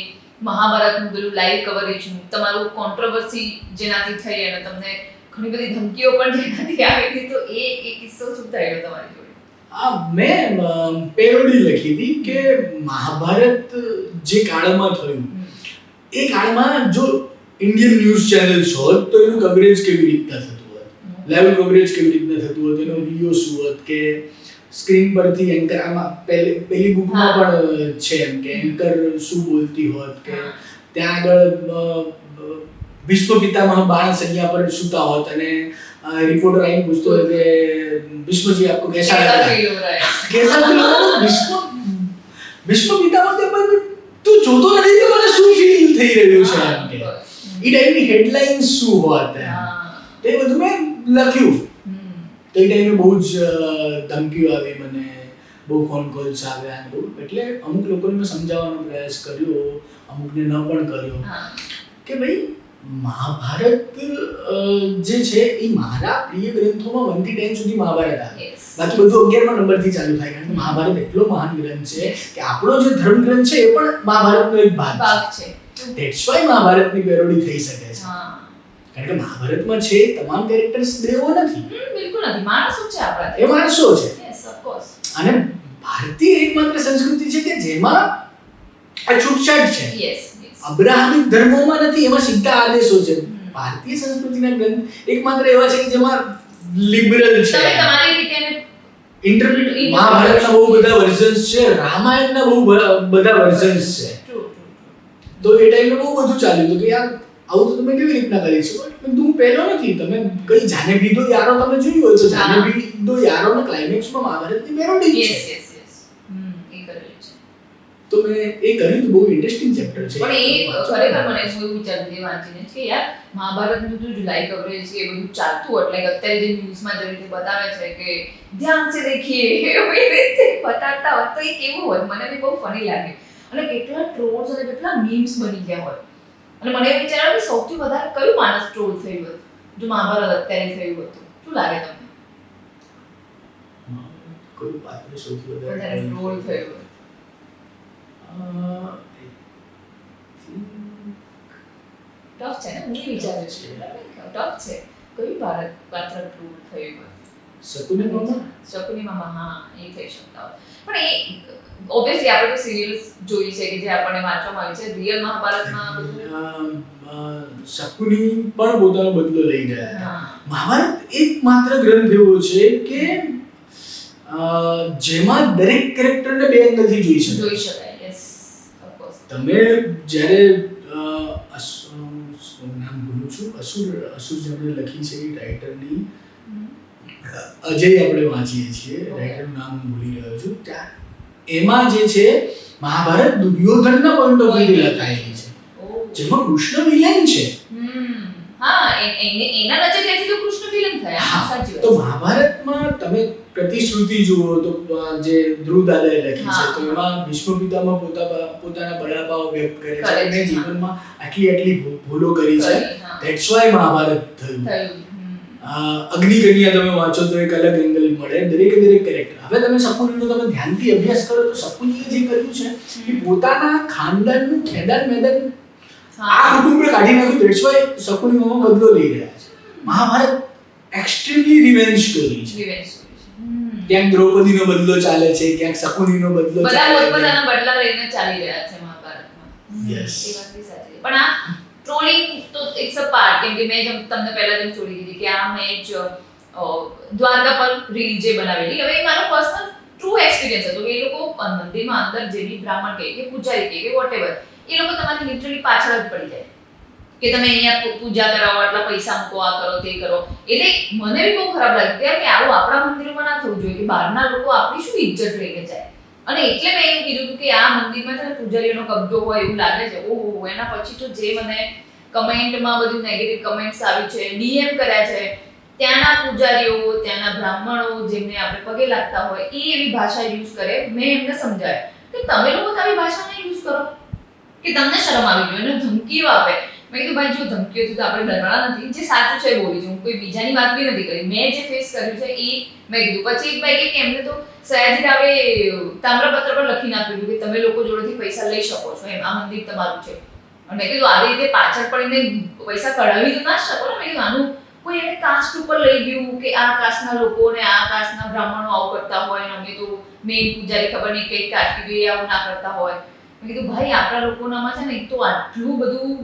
મહાભારતનું પેલું લાઈવ કવરેજ, તમારું કોન્ટ્રોવર્સી જેનાથી થઈ અને તમને ઘણી બધી ધમકીઓ પણ જેનાથી આવી હતી, તો એ કિસ્સો શું થયેલો તમારી જોડે? મેં પેરોડી લખી હતી કે મહાભારત જે કાળમાં થયું એ કાળમાં જો ઇન્ડિયન ન્યૂઝ ચેનલ્સ હોત તો એનું કવરેજ કેવી રીતના થતું હોત, લાઈવ કવરેજ કેવી રીતના થતું હોત, એનો રિવ્યુ શું હોત, કે સ્ક્રીન પરથી એન્કર, આમાં પહેલી બુકમાં પણ છે એમ કે એન્કર શું બોલતી હોત, કે ત્યાં આગળ વિશ્વ પિતામહ બાણ સૈયા પર સૂતા હોત અને रिपोर्टर आइन पूछते हो कि विश्व जी आपको कैसा लग रहा है, कैसा फील हो रहा है? विश्व पितामह के पर તું જોતો નથી કે મને શું ફીલ થઈ રહ્યું છે એમ કે ઈ ટાઈપની હેડલાઇન્સ શું હોત તે બધું મેં લખ્યું. તો એ ટાઈમે બહુ જ ધમકીઓ આવી મને, બહુ ફોન કોલ્સ આવ્યા અને બહુ, એટલે અમુક લોકોને મેં સમજાવવાનો પ્રયાસ કર્યો, અમુકને ન પણ કર્યો કે ભાઈ મહાભારત જે છે એ મારા પ્રિય ગ્રંથોમાં 1 થી 10 સુધી મહાભારત આવે, બાકી બધું 11મા નંબરથી ચાલુ થાય, કારણ કે મહાભારત એટલો મહાન ગ્રંથ છે કે આપણો જે ધર્મ ગ્રંથ છે એ પણ મહાભારતનો એક ભાગ છે. ધેટ્સ વાય મહાભારતની પેરોડી થઈ શકે છે, કારણ કે મહાભારતમાં છે તમામ કેરેક્ટર્સ દેવો નથી, બિલકુલ નથી, માણસો છે આપણા, એ માણસો છે. Yes of course. અને ભારતીય એકમાત્ર સંસ્કૃતિ છે કે જેમાં આ છૂટછાટ છે. યસ અબ્રાહમિક ધર્મોમાં નથી, એમાં સીધા આદેશો છે. ભારતીય સંસ્કૃતિના ગ્રંથ એકમાત્ર એવા છે કે જેમાં લિબરલ છે. તમે તમારી રીતે ઇન્ટરપ્રિટ મહાભારતના બહુ બધા વર્ઝન્સ છે, રામાયણના બહુ બધા વર્ઝન્સ છે. તો એ ટાઈમે બહુ બધું ચાલ્યું હતું કે યાર આવું તો તમે કેવી રીતના કરી શકો. પણ તું પહેલો નથી, તમે કઈ જાને ભીધો યારો તમે જોયું હોય તો જાને ભીધો યારોના ક્લાઇમેક્સમાં મહાભારતની પેરોડી છે. યસ યસ યસ એ કરેલું છે. તો મેં એ કર્યું તો બહુ ઇન્ટરેસ્ટિંગ ચેપ્ટર છે. પણ એ ખરેખર મને એવું વિચારતી વાંચીને કે યાર મહાભારતનું જો જુલાઈ કવરેજ એ બધું ચાલતું એટલે અત્યારે જે ન્યૂઝમાં જે રીતે બતાવે છે કે ધ્યાન સે દેખીએ એવી રીતે બતાવતા હોત તો એ કેવું હોત, મને બી બહુ ફની લાગે. અને કેટલા ટ્રોલ્સ અને કેટલા મીમ્સ બની ગયા હોય. અને મને એ વિચાર કે સૌથી વધારે કયું માણસ ટ્રોલ થયું હોત જો મહાભારત અત્યારે થયું હોત, શું લાગે તમને? કોઈ પાત્ર સૌથી વધારે ટ્રોલ થયું હોય? ટફ છે ને, હું વિચારું છું ટફ છે. કયું પાત્ર ટ્રોલ થયું હોય? શકુની મામા, હા એ થઈ શકતા હોય. પણ એ ઓબ્વિયસલી આપણે તો સિરિયલ્સ જોઈ છે કે જે આપણને વાંચવામાં આવી છે. રિયલ મહાભારતમાં શકુની પણ પોતાનો બદલો લઈ ગયા. મહાભારત એકમાત્ર ગ્રંથ એવો છે કે જેમાં દરેક કેરેક્ટરને બે એંગલથી જોઈ શકાય. Yes of course. તમે જ્યારે નામ ભૂલું છું, અસુર જેમણે લખી છે એ રાઇટરની અજય આપણે વાંચીએ છીએ, રાઇટરનું નામ હું ભૂલી રહ્યો છું. ત્યાં એમાં જે છે મહાભારત દુર્યોધનના પોઈન્ટ ઓફ વ્યૂથી લખાયેલી છે, જેમાં કૃષ્ણ વિલન છે. હા એના નજરિયાથી તો કૃષ્ણ વિલન થયા. સાચી વાત. તો મહાભારતમાં તમે પ્રતિશ્રુતિ જુઓ તો જે ધ્રુવ દાદાએ લખી છે, તો એમાં ભીષ્મ પિતામહ પોતાના બળાપાઓ વ્યક્ત કરે છે કે મેં જીવનમાં આટલી ભૂલો કરી છે, ધેટ્સ વાય મહાભારત થયું. અગ્નિકન્યા તમે વાંચો તો એક અલગ એંગલ મળે દરેક કેરેક્ટર. હવે તમે શકુનીનો તમે ધ્યાનથી અભ્યાસ કરો તો શકુનીએ જે કર્યું છે એ પોતાના ખાનદાનનું ખેદાન મેદાન આ કુટુંબે કાઢી નાખ્યું. ધેટ્સ વાય શકુનીમાં બદલો લઈ રહ્યા છે. મહાભારત એક્સ્ટ્રીમલી રિવેન્જ સ્ટોરી છે. ક્યાંક દ્રૌપદીનો બદલો ચાલે છે, ક્યાંક શકુનીનો બદલો ચાલે છે. બધા પોતપોતાના બદલા લઈને ચાલી રહ્યા છે મહાભારતમાં. યસ. એ વાત બી સાચી. પણ આ ટ્રોલિંગ તો ઇટ્સ અ પાર્ટ, કેમ કે મેં તમને પહેલા જેમ છોડી દીધી કે આ મેં જ દ્વારકા પર રીલ જે બનાવેલી, હવે એ મારો પર્સનલ ટ્રુ એક્સપિરિયન્સ હતો કે એ લોકો મંદિરમાં અંદર જે બી બ્રાહ્મણ કહે કે પૂજારી કહે કે વોટેવર, એ લોકો તમારી લિટરલી પાછળ જ પડી જાય કે તમે અહીંયા પૂજા કરાવો, આટલા પૈસા મૂકો, આ કરો તે કરો. એટલે મને બી બહુ ખરાબ લાગ્યું કે આવું આપણા મંદિરોમાં ના થવું જોઈએ કે બહારના લોકો આપણી શું ઇજ્જત લઈને જાય. અને એટલે મેં એવું કીધું કે આ મંદિરમાં છે ને પૂજારીઓનો કબજો હોય એવું લાગે છે. ઓહો, એના પછી તો જે મને કમેન્ટમાં બધું નેગેટિવ કમેન્ટ્સ આવી છે, ડીએમ કર્યા છે, ત્યાંના પૂજારીઓ, ત્યાંના બ્રાહ્મણો જેમને આપણે પગે લાગતા હોય એ એવી ભાષા યુઝ કરે. મેં એમને સમજાય કે તમે લોકો આવી ભાષા નહીં યુઝ કરો, કે તમને શરમ આવી જોઈએ. અને ધમકીઓ આપે. મેં કીધું ભાઈ જો ધમકીઓથી તો આપણે ડરવાના નથી, જે સાચું છે બોલી છું, કોઈ બીજાની વાત બી નથી કરી. મેં જે ફેસ કર્યું છે એ મેં કીધું. પછી એક ભાઈ કે એમને તો સયાજી રાવે તામ્રપત્ર પર લખીને આપ્યું કે તમે લોકો જોડેથી પૈસા લઈ શકો છો, એમ આ મંદિર તમારું છે. અને મેં કીધું આવી રીતે પાછળ પડીને પૈસા કઢાવી તો ના શકો ને. મેં કીધું આનું કોઈ એને કાસ્ટ ઉપર લઈ ગયું કે આ કાસ્ટના લોકો ને આ કાસ્ટના બ્રાહ્મણો આવું કરતા હોય ને અમે તો મેં પૂજારી ખબર નહીં કઈ કાસ્ટની આવું ના કરતા હોય. મેં કીધું ભાઈ આપણા લોકોનામાં છે ને એક તો આટલું બધું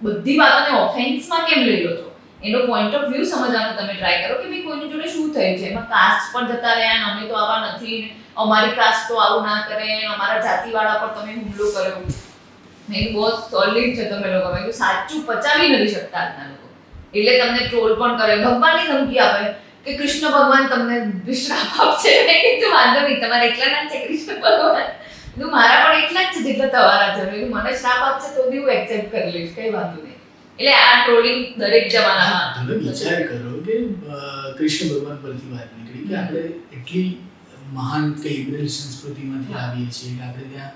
બધી વાતોને ઓફેન્સમાં કેમ લઈ લો છો? એનો પોઈન્ટ ઓફ વ્યૂ સમજવાનો તમે ટ્રાય કરો કે ભાઈ કોઈની જોડે શું થયું છે. એમાં કાસ્ટ પર જતા રહ્યા ને અમે તો આવા નથી, અમારી કાસ્ટ તો આવું ના કરે, અમારા જાતિવાળા પર તમે હુમલો કર્યો. મેં બહુ સોલિડ છે તમે લોકો. મેં સાચું પચાવી નથી શકતા આજના લોકો, એટલે તમને ટ્રોલ પણ કરે, ભગવાનની ધમકી આપે કે કૃષ્ણ ભગવાન તમને શ્રાપ આપશે. મેં કીધું વાંધો નહીં, તમારે એટલા ના છે કૃષ્ણ ભગવાન, મારા પણ એટલા જ છે જેટલા તમારા છે. મને શ્રાપ આપશે તો બી હું એક્સેપ્ટ કરી લઈશ, કઈ વાંધો નહીં. એટલે આ ટ્રોલિંગ દરેક જમાનામાં તમે વિચાર કરો કે કૃષ્ણ ભગવાન પરથી વાત નીકળી કે આપણે એટલી મહાન કે લિબરલ સંસ્કૃતિમાંથી આવીએ છીએ કે આપણે ત્યાં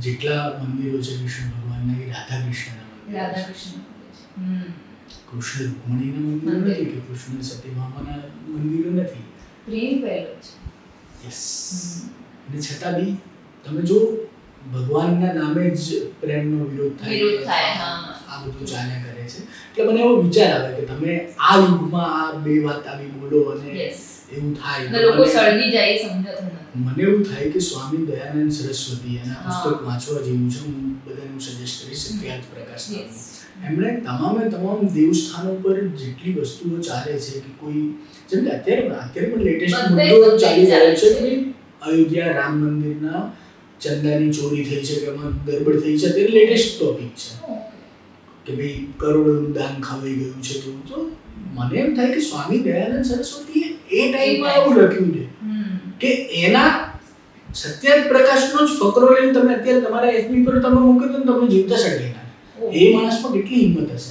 જેટલા મંદિરો છે કૃષ્ણ ભગવાનના એ રાધા કૃષ્ણના કૃષ્ણ રૂકમણીના મંદિરો નથી કે કૃષ્ણ સતીભામાના મંદિરો નથી. પ્રેમ પહેલો છે. યસ. અને છતાં બી તમે જો ભગવાનના નામે જ પ્રેમનો વિરોધ થાય આ બધું ચાલ્યા કરે છે. એટલે મને એવો વિચાર આવે કે તમે આ યુગમાં આ બે વાત આવી બોલો અને એવું થાય લોકો સળગી જાય સમજતું નથી. મને એવું થાય કે સ્વામી દયાનંદ સરસ્વતી એના પુસ્તક વાંચવા જેવું છે. હું બધાને સજેસ્ટ કરીશ સત્યાર્થ પ્રકાશનું. એમણે તમામ દેવસ્થાનો પર જેટલી વસ્તુઓ ચાલે છે કે કોઈ જેમ કે અત્યારે પણ લેટેસ્ટ મુદ્દો ચાલી રહ્યો છે કે અયોધ્યા રામ મંદિરના ચંદાની ચોરી થઈ છે કે એમાં ગરબડ થઈ છે. તે લેટેસ્ટ ટોપિક છે કે ભાઈ કરોડોનું દાન ખવાઈ ગયું છે. તો મને એમ થાય કે સ્વામી દયાનંદ સરસ્વતીએ એ ટાઈમમાં આવું લખ્યું છે કે એના સત્યાર્થ પ્રકાશનો જ ફકરો લઈને તમે અત્યારે તમારા એફબી પર તમે મૂકી દો ને તમે જીવતા સળગી નાખે. એ માણસમાં કેટલી હિંમત હશે.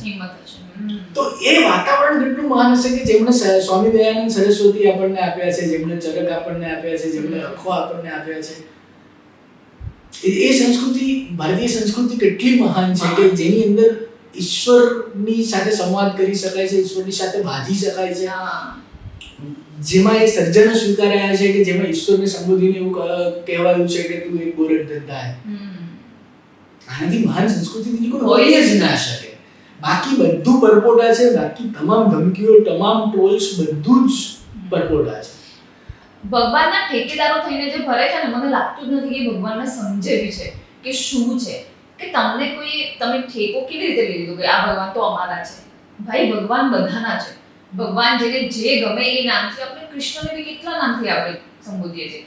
તો એ વાતાવરણ કેટલું મહાન હશે કે જેમણે સ્વામી દયાનંદ સરસ્વતી આપણને આપ્યા છે, જેમણે ચરક આપણને આપ્યા છે, જેમણે અખો આપણને આપ્યા છે. એ સંસ્કૃતિ ભારતીય સંસ્કૃતિ કેટલી મહાન છે કે જેની અંદર ઈશ્વરની સાથે સંવાદ કરી શકાય છે, ઈશ્વરની સાથે બાંધી શકાય છે, જેમાં એ સર્જનો સ્વીકારાયા છે કે જેમાં ઈશ્વરને સંબોધીને એવું કહેવાયું છે કે તું એક ગોરખ ધંધા હે. આનાથી મહાન સંસ્કૃતિ બીજી કોઈ હોય જ ના શકે. બાકી બધું પરપોટા છે, બાકી તમામ ધમકીઓ, તમામ ટ્રોલ્સ બધું જ પરપોટા છે. ભગવાનના ઠેકેદારો થઈને જે ભરે છે ને, મને લાગતું જ નથી કે ભગવાનને સમજેવી છે કે શું છે કે તમને કોઈ તમે ઠેકો કેવી રીતે લઈ લીધો કે આ ભગવાન તો અમારા છે. ભાઈ ભગવાન બધાના છે. ભગવાન જેને જે ગમે એ નામથી, આપણે કૃષ્ણને બી કેટલા નામથી આપણે સંબોધીએ છીએ.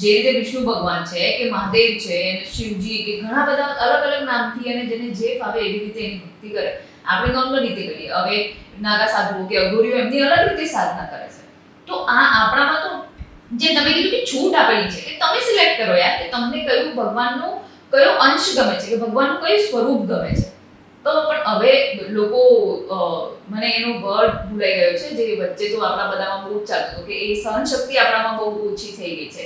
જે રીતે વિષ્ણુ ભગવાન છે કે મહાદેવ છે, શિવજી કે ઘણા બધા અલગ અલગ નામથી અને જેને જે ફાવે એવી રીતે એની ભક્તિ કરે. આપણે નોર્મલ રીતે કરીએ. હવે નાગા સાધુઓ કે અઘોરીઓ એમની અલગ રીતે સાધના કરે છે. તો આ આપણામાં તો જે તમે કીધું કે છૂટ આપેલી છે કે તમે સિલેક્ટ કરો યાર કે તમને કયું ભગવાનનો કયો અંશ ગમે છે, કે ભગવાનનું કયું સ્વરૂપ ગમે છે. તો પણ હવે લોકો મને એનો વર્ડ ભૂલાઈ ગયો છે જે વચ્ચે તો આપણા બધામાં બહુ ચાલતું કે એ સહનશક્તિ આપણામાં બહુ ઓછી થઈ ગઈ છે.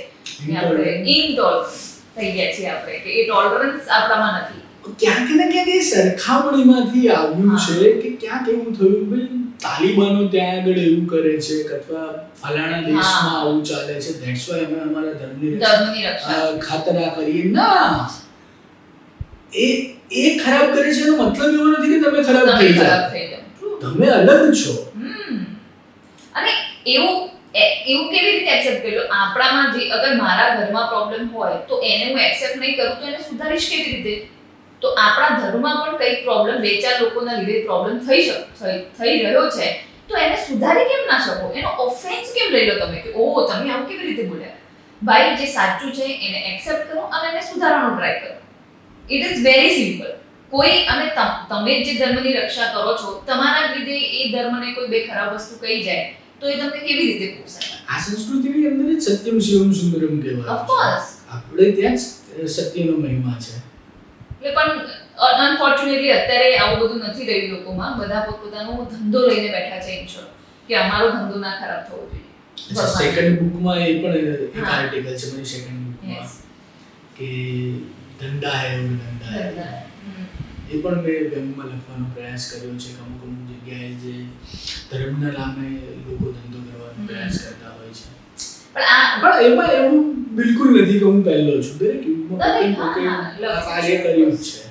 આપણે ઇનટોલરન્ટ થઈ ગયા છીએ આપણે કે એ ટોલરન્સ આપણામાં નથી. ક્યાંક ને ક્યાંક એ સરખામણીમાંથી આવ્યું છે કે ક્યાંક એવું થયું ભાઈ તાલિબાનો ત્યાં આગળ એવું કરે છે અથવા ફલાણા દેશમાં આવું ચાલે છે, ધેટ્સ વાય અમે અમારા ધર્મની ખાતરા કરીએ. ના, એ ખરાબ કરે છે એનો મતલબ એવો નથી કે તમે ખરાબ થઈ જાવ. તમે અલગ છો. અને એવું કેવી રીતે એક્સેપ્ટ કરી લો? આપણામાં જે અગર મારા ઘરમાં પ્રોબ્લેમ હોય તો એને હું એક્સેપ્ટ નહીં કરું તો એને સુધારીશ કેવી રીતે? તો આપણા ધર્મમાં પણ કંઈક પ્રોબ્લેમ બે ચાર લોકોના લીધે પ્રોબ્લેમ થઈ રહ્યો છે તો એને સુધારી કેમ ના શકો? એનો ઓફેન્સ કેમ લઈ લો તમે કે ઓહ તમે આવું કેવી રીતે બોલ્યા? ભાઈ જે સાચું છે એને એક્સેપ્ટ કરો અને એને સુધારવાનો ટ્રાય કરો. It is very simple. કોઈ અને તમે જે ધર્મની રક્ષા કરો છો તમારા લીધે એ ધર્મને કોઈ બે ખરાબ વસ્તુ કહી જાય તો એ તમને કેવી રીતે પોસાય? આ સંસ્કૃતિની અંદર જ સત્યમ શિવમ સુંદરમ કહેવાય. ઓફ કોર્સ આપણે ત્યાં જ સત્યનો મહિમા છે. એટલે પણ અનફોર્ચ્યુનેટલી અત્યારે આવું બધું નથી રહ્યું લોકોમાં. બધા પોતપોતાનો ધંધો લઈને બેઠા છે ઇન શોર્ટ કે અમારો ધંધો ના ખરાબ થવો જોઈએ. સેકન્ડ બુકમાં એ પણ એક આર્ટિકલ છે મારી સેકન્ડ બુકમાં કે ધંધા હે ઓર ધંધા હે. એ પણ મેં બેંકમાં લખવાનો પ્રયાસ કર્યો છે કે અમુક જગ્યાએ જે ધર્મના નામે લોકો ધંધો કરવાનો પ્રયાસ કરતા હોય છે. પણ એમાં એવું બિલકુલ નથી કે હું પહેલો છું. દરેક યુગમાં કાર્ય કર્યું છે.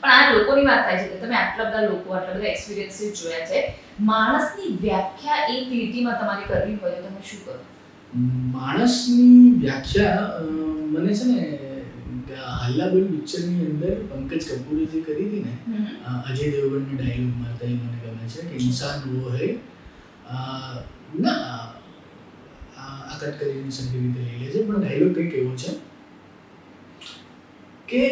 પણ આ લોકોની વાત થાય છે કે તમે આટલા બધા લોકો આટલા બધા એક્સપિરિયન્સીસ જોયા છે. માણસની વ્યાખ્યા એક લીટીમાં તમારે કરવી હોય તો તમે શું કરો? માણસની વ્યાખ્યા મને છે ને હલ્લાબોલ પિક્ચરની અંદર પંકજ કપૂરે જે કરી હતી ને, અજય દેવગણનો ડાયલોગ મારતા એ મને ગમે છે કે ઇન્સાન વો હૈ ના આ કટ કરીને સંગી રીતે લઈ લેજે પણ ડાયલોગ કંઈક એવો છે કે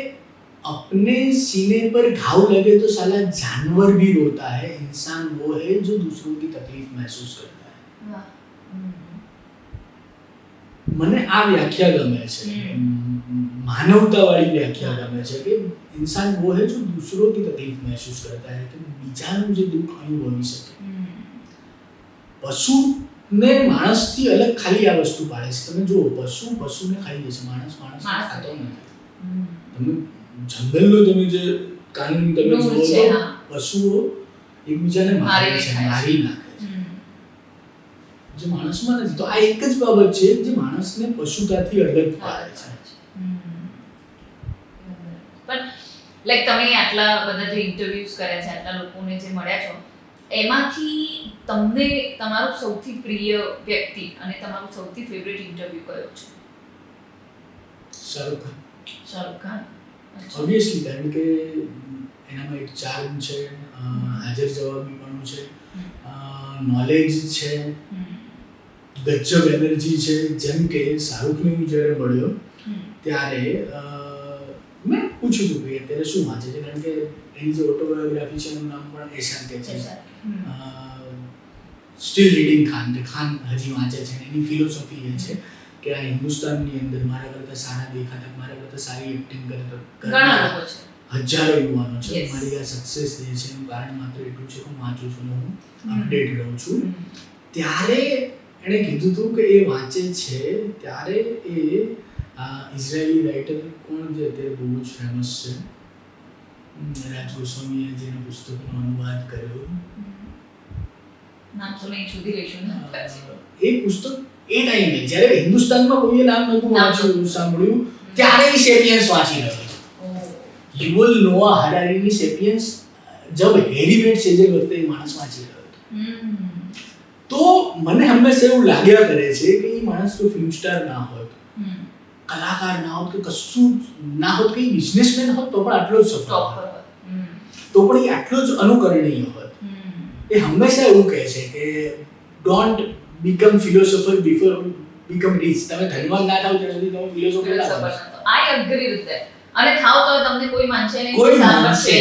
अपने सीने पर घाव लगे तो साला जानवर भी रोता है, इंसान वो है जो दूसरों की तकलीफ महसूस करता है. મને આ વ્યાખ્યા ગમે છે. मानवतावाળી व्याख्या गमे છે કે इंसान वो है जो दूसरों की तकलीफ महसूस करता है, कि બીજાનું જે દુઃખ અનુભવી શકે. પશુને માણસથી અલગ ખાલી આ વસ્તુ પાડે છે. તમે જુઓ, પશુને ખાઈ જશે, માણસ ખાતો નથી. તમે જંગલનો તમે જે કાનૂન તમે જુઓ તો પશુઓ એકબીજાને મારી નાખે છે, જે માણસમાં નથી. તો આ એક જ બાબત છે જે માણસને પશુતાથી અલગ પાડે છે. પણ લાઈક તમે આટલા બધા જે ઇન્ટરવ્યુઝ કર્યા છે, આટલા લોકોને જે મળ્યા છો, એમાંથી તમને તમારું સૌથી પ્રિય વ્યક્તિ અને તમારું સૌથી ફેવરેટ ઇન્ટરવ્યુ કયો છે? શાહરુખ ખાન. ઓબ્વિયસલી, કારણ કે એનામાં એક ચાર્મ છે, હાજર જવાબીપણું છે, નોલેજ છે, ગજબ એનર્જી છે. જેમ કે શાહરુખને હું જ્યારે મળ્યો ત્યારે મેં પૂછ્યું હતું કે અત્યારે શું વાંચે છે, કારણ કે એની જે ઓટોબાયોગ્રાફી છે એનું નામ પણ એશાન કે છે, સ્ટીલ રીડિંગ ખાન હજી વાંચે છે. એની ફિલોસોફી એ છે કે આ હિન્દુસ્તાનની અંદર મારા કરતાં સારા દેખાતા, મારા કરતાં સારી એક્ટિંગ ઘણા લોકો છે, હજારો યુવાનો છે. મારી આ સક્સેસ જે છે એનું કારણ માત્ર એટલું છે કે હું વાંચું છું ને હું અપડેટ રહું છું. ત્યારે એણે કીધું હતું કે એ વાંચે છે ત્યારે એ ઇઝરાયેલી રાઇટર કોણ જે અત્યારે બહુ જ ફેમસ છે, રાજ ગોસ્વામીએ જેનો પુસ્તકનો અનુવાદ કર્યો, નામ તો નહીં શોધી લઈશું. એ પુસ્તક એ ટાઈમે જ્યારે હિન્દુસ્તાનમાં કોઈએ નામ નહોતું વાંચ્યું સાંભળ્યું ત્યારે એ સેપિયન્સ વાંચી રહ્યો. યુવલ નોઆ હરારીની સેપિયન્સ જબ હેરી મેટ સેજલ વખતે એ માણસ વાંચી રહ્યો હતો. તો મને હંમેશા એવું લાગ્યા કરે છે કે એ માણસ તો ફિલ્મ સ્ટાર ના હોત, કલાકાર ના હોત, કે કશું ના હોત, કે બિઝનેસમેન હોત તો પણ આટલો જ સફળ હોત, તો પણ એ આટલો જ અનુકરણીય હોત. એ હંમેશા એવું કહે છે કે don't become philosopher before become rich. તમે ધનવાન ના થાવ ત્યાં સુધી તમે ફિલોસોફર ના થાવ. I agree with that. અને થાવ તો તમને કોઈ માનશે નહીં, કોઈ માનશે.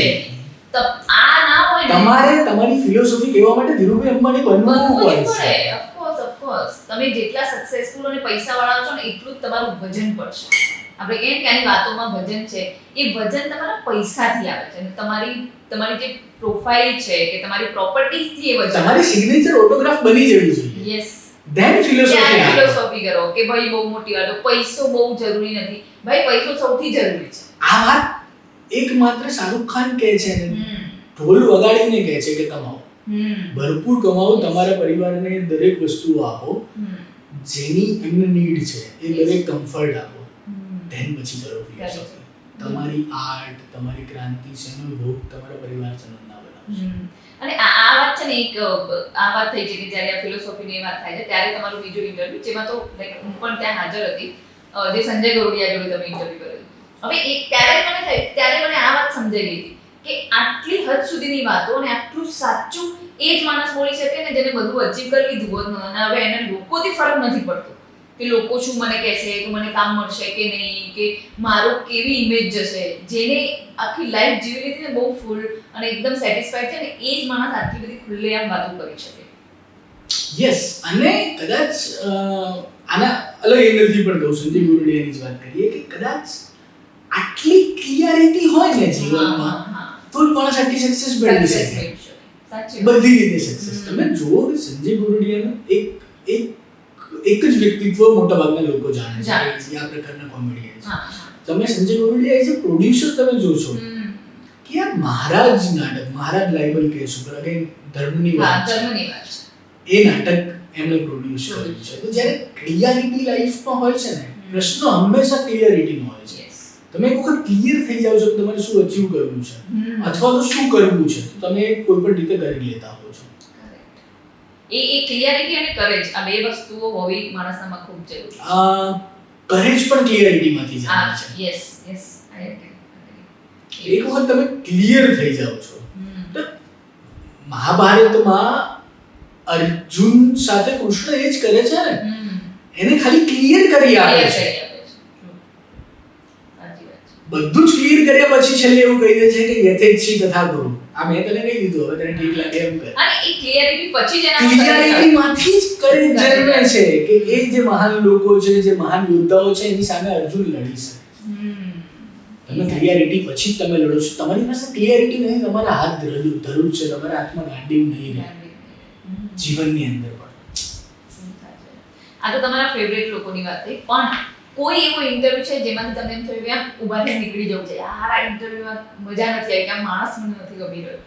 તો આ ના હોય ને, તમારે તમારી ફિલોસોફી કહેવા માટે ધીરુભાઈ અંબાણી બનવું પડશે. ઓફ કોર્સ તમે જેટલા સક્સેસફુલ અને પૈસાવાળા છો ને એટલું જ તમારું વજન પડશે. આપણે કહીએ કે આની વાતોમાં વજન છે, એ વજન તમારા પૈસાથી આવે છે, અને તમારી જે પ્રોફાઇલ છે કે તમારી પ્રોપર્ટીઝથી એ વજન. તમારી સિગ્નેચર ઓટોગ્રાફ બની જવી જોઈએ. યસ. ધેન ફિલોસોફી કરો કે ભાઈ બહુ મોટી વાત, પૈસો બહુ જરૂરી નથી. ભાઈ પૈસો સૌથી જરૂરી છે. આ વાત એકમાત્ર શાહરુખ ખાન કહે છે ને, ઢોલ વગાડીને કહે છે કે કમાઓ, ભરપૂર કમાઓ, તમારા પરિવારને દરેક વસ્તુઓ આપો જેની એમને નીડ છે, એ દરેક કમ્ફર્ટ આપો, ધેન પછી કરો ફિલોસોફી. તમારી આર્ટ, તમારી ક્રાંતિ છે એનો ભોગ તમારા પરિવારજનો ના બનાવશો. અને આ વાત છે ને, એક આ વાત થઈ છે કે જ્યારે આ ફિલોસોફીની વાત થાય છે ત્યારે તમારું બીજું ઇન્ટરવ્યુ, જેમાં તો હું પણ ત્યાં હાજર હતી, જે સંજય ગોરડિયા જોડે તમે ઇન્ટરવ્યુ કરેલું. હવે ત્યારે મને આ વાત સમજાઈ ગઈ કે આટલી હદ સુધીની વાતો અને આટલું સાચું એ જ માણસ બોલી શકે ને જેને બધું અચીવ કરી લીધું હોત, અને હવે એને લોકોથી ફરક નથી પડતો કે લોકો શું મને કહેશે, કે મને કામ મળશે કે નહીં, કે મારો કેવી ઇમેજ જશે. જેને આખી લાઈફ જીવી લીધી ને બહુ ફૂલ અને એકદમ સેટિસ્ફાઈડ છે ને, એ જ માણસ આટલી બધી ખુલ્લેઆમ વાતો કરી શકે. યસ. અને કદાચ આના અલગ એંગલથી પણ કહું, સંજય ગોરડિયાની જ વાત કરીએ કે કદાચ આટલી ક્લિયરિટી હોય ને જીવનમાં તો જ માણસ આટલી સક્સેસ મેળવી શકે, બધી રીતે સક્સેસ. તમે જુઓ કે સંજય ગોરડિયાનો એક જ વ્યક્તિત્વ મોટા ભાગના લોકો જાણે છે, આ પ્રકારના કોમેડિયન છે. તમે Sanjay Gordiya as a producer તમે જોશો કે યાર મહારાજ નાટક, મહારાજ લાઇબલ કહેશું પણ અગેન ધર્મની વાત છે, એ નાટક એમણે પ્રોડ્યુસ કર્યું છે. તો જ્યારે ક્લિયરિટી લાઈફમાં હોય છે ને, પ્રશ્ન હંમેશા ક્લિયરિટીનો હોય છે. તમે એક વખત ક્લિયર થઈ જાવ છો કે તમારે શું અચીવ કરવું છે અથવા તો શું કરવું છે, તો તમે કોઈ પણ રીતે કરી લેતા હો છો. એ ક્લિયરિટી અને કરેજ, આ બે વસ્તુઓ હોવી માણસમાં ખૂબ જરૂરી છે. કરેજ પણ ક્લિયરિટીમાંથી જ આવે છે. Yes I agree. એક વખત તમે ક્લિયર થઈ જાવ છો. તો મહાભારતમાં અર્જુન સાથે કૃષ્ણ એ જ કરે છે ને, એને ખાલી ક્લિયર કરી આપે છે. બધું જ ક્લિયર કર્યા પછી છેલ્લે એવું કહી દે છે કે યથેચ્છી તથા કરું. આ મેં તને કહી દીધું, હવે તને ઠીક લાગે એમ કર. અને એ ક્લિયરિટી પછી જ એના ક્લિયરિટીમાંથી જ કરેજ જન્મે છે કે એ જે મહાન લોકો છે, જે મહાન યોદ્ધાઓ છે, એની સામે અર્જુન લડી શકે છે. તમે ક્લિયરિટી પછી જ તમે લડો છો. તમારી પાસે ક્લિયરિટી નહીં, તમારા હાથ ધરું છે, તમારા હાથમાં ગાંડી નહીં રહે જીવનની અંદર પણ. આ તો તમારા ફેવરેટ લોકોની વાત થઈ, પણ કોઈ એવો ઇન્ટરવ્યુ છે જેમાંથી તમે એમ થયું કે આમ ઊભા થઈને નીકળી જવું છે, યાર આ ઇન્ટરવ્યુમાં મજા નથી આવી, કે આ માણસ મને નથી ગમી રહ્યો,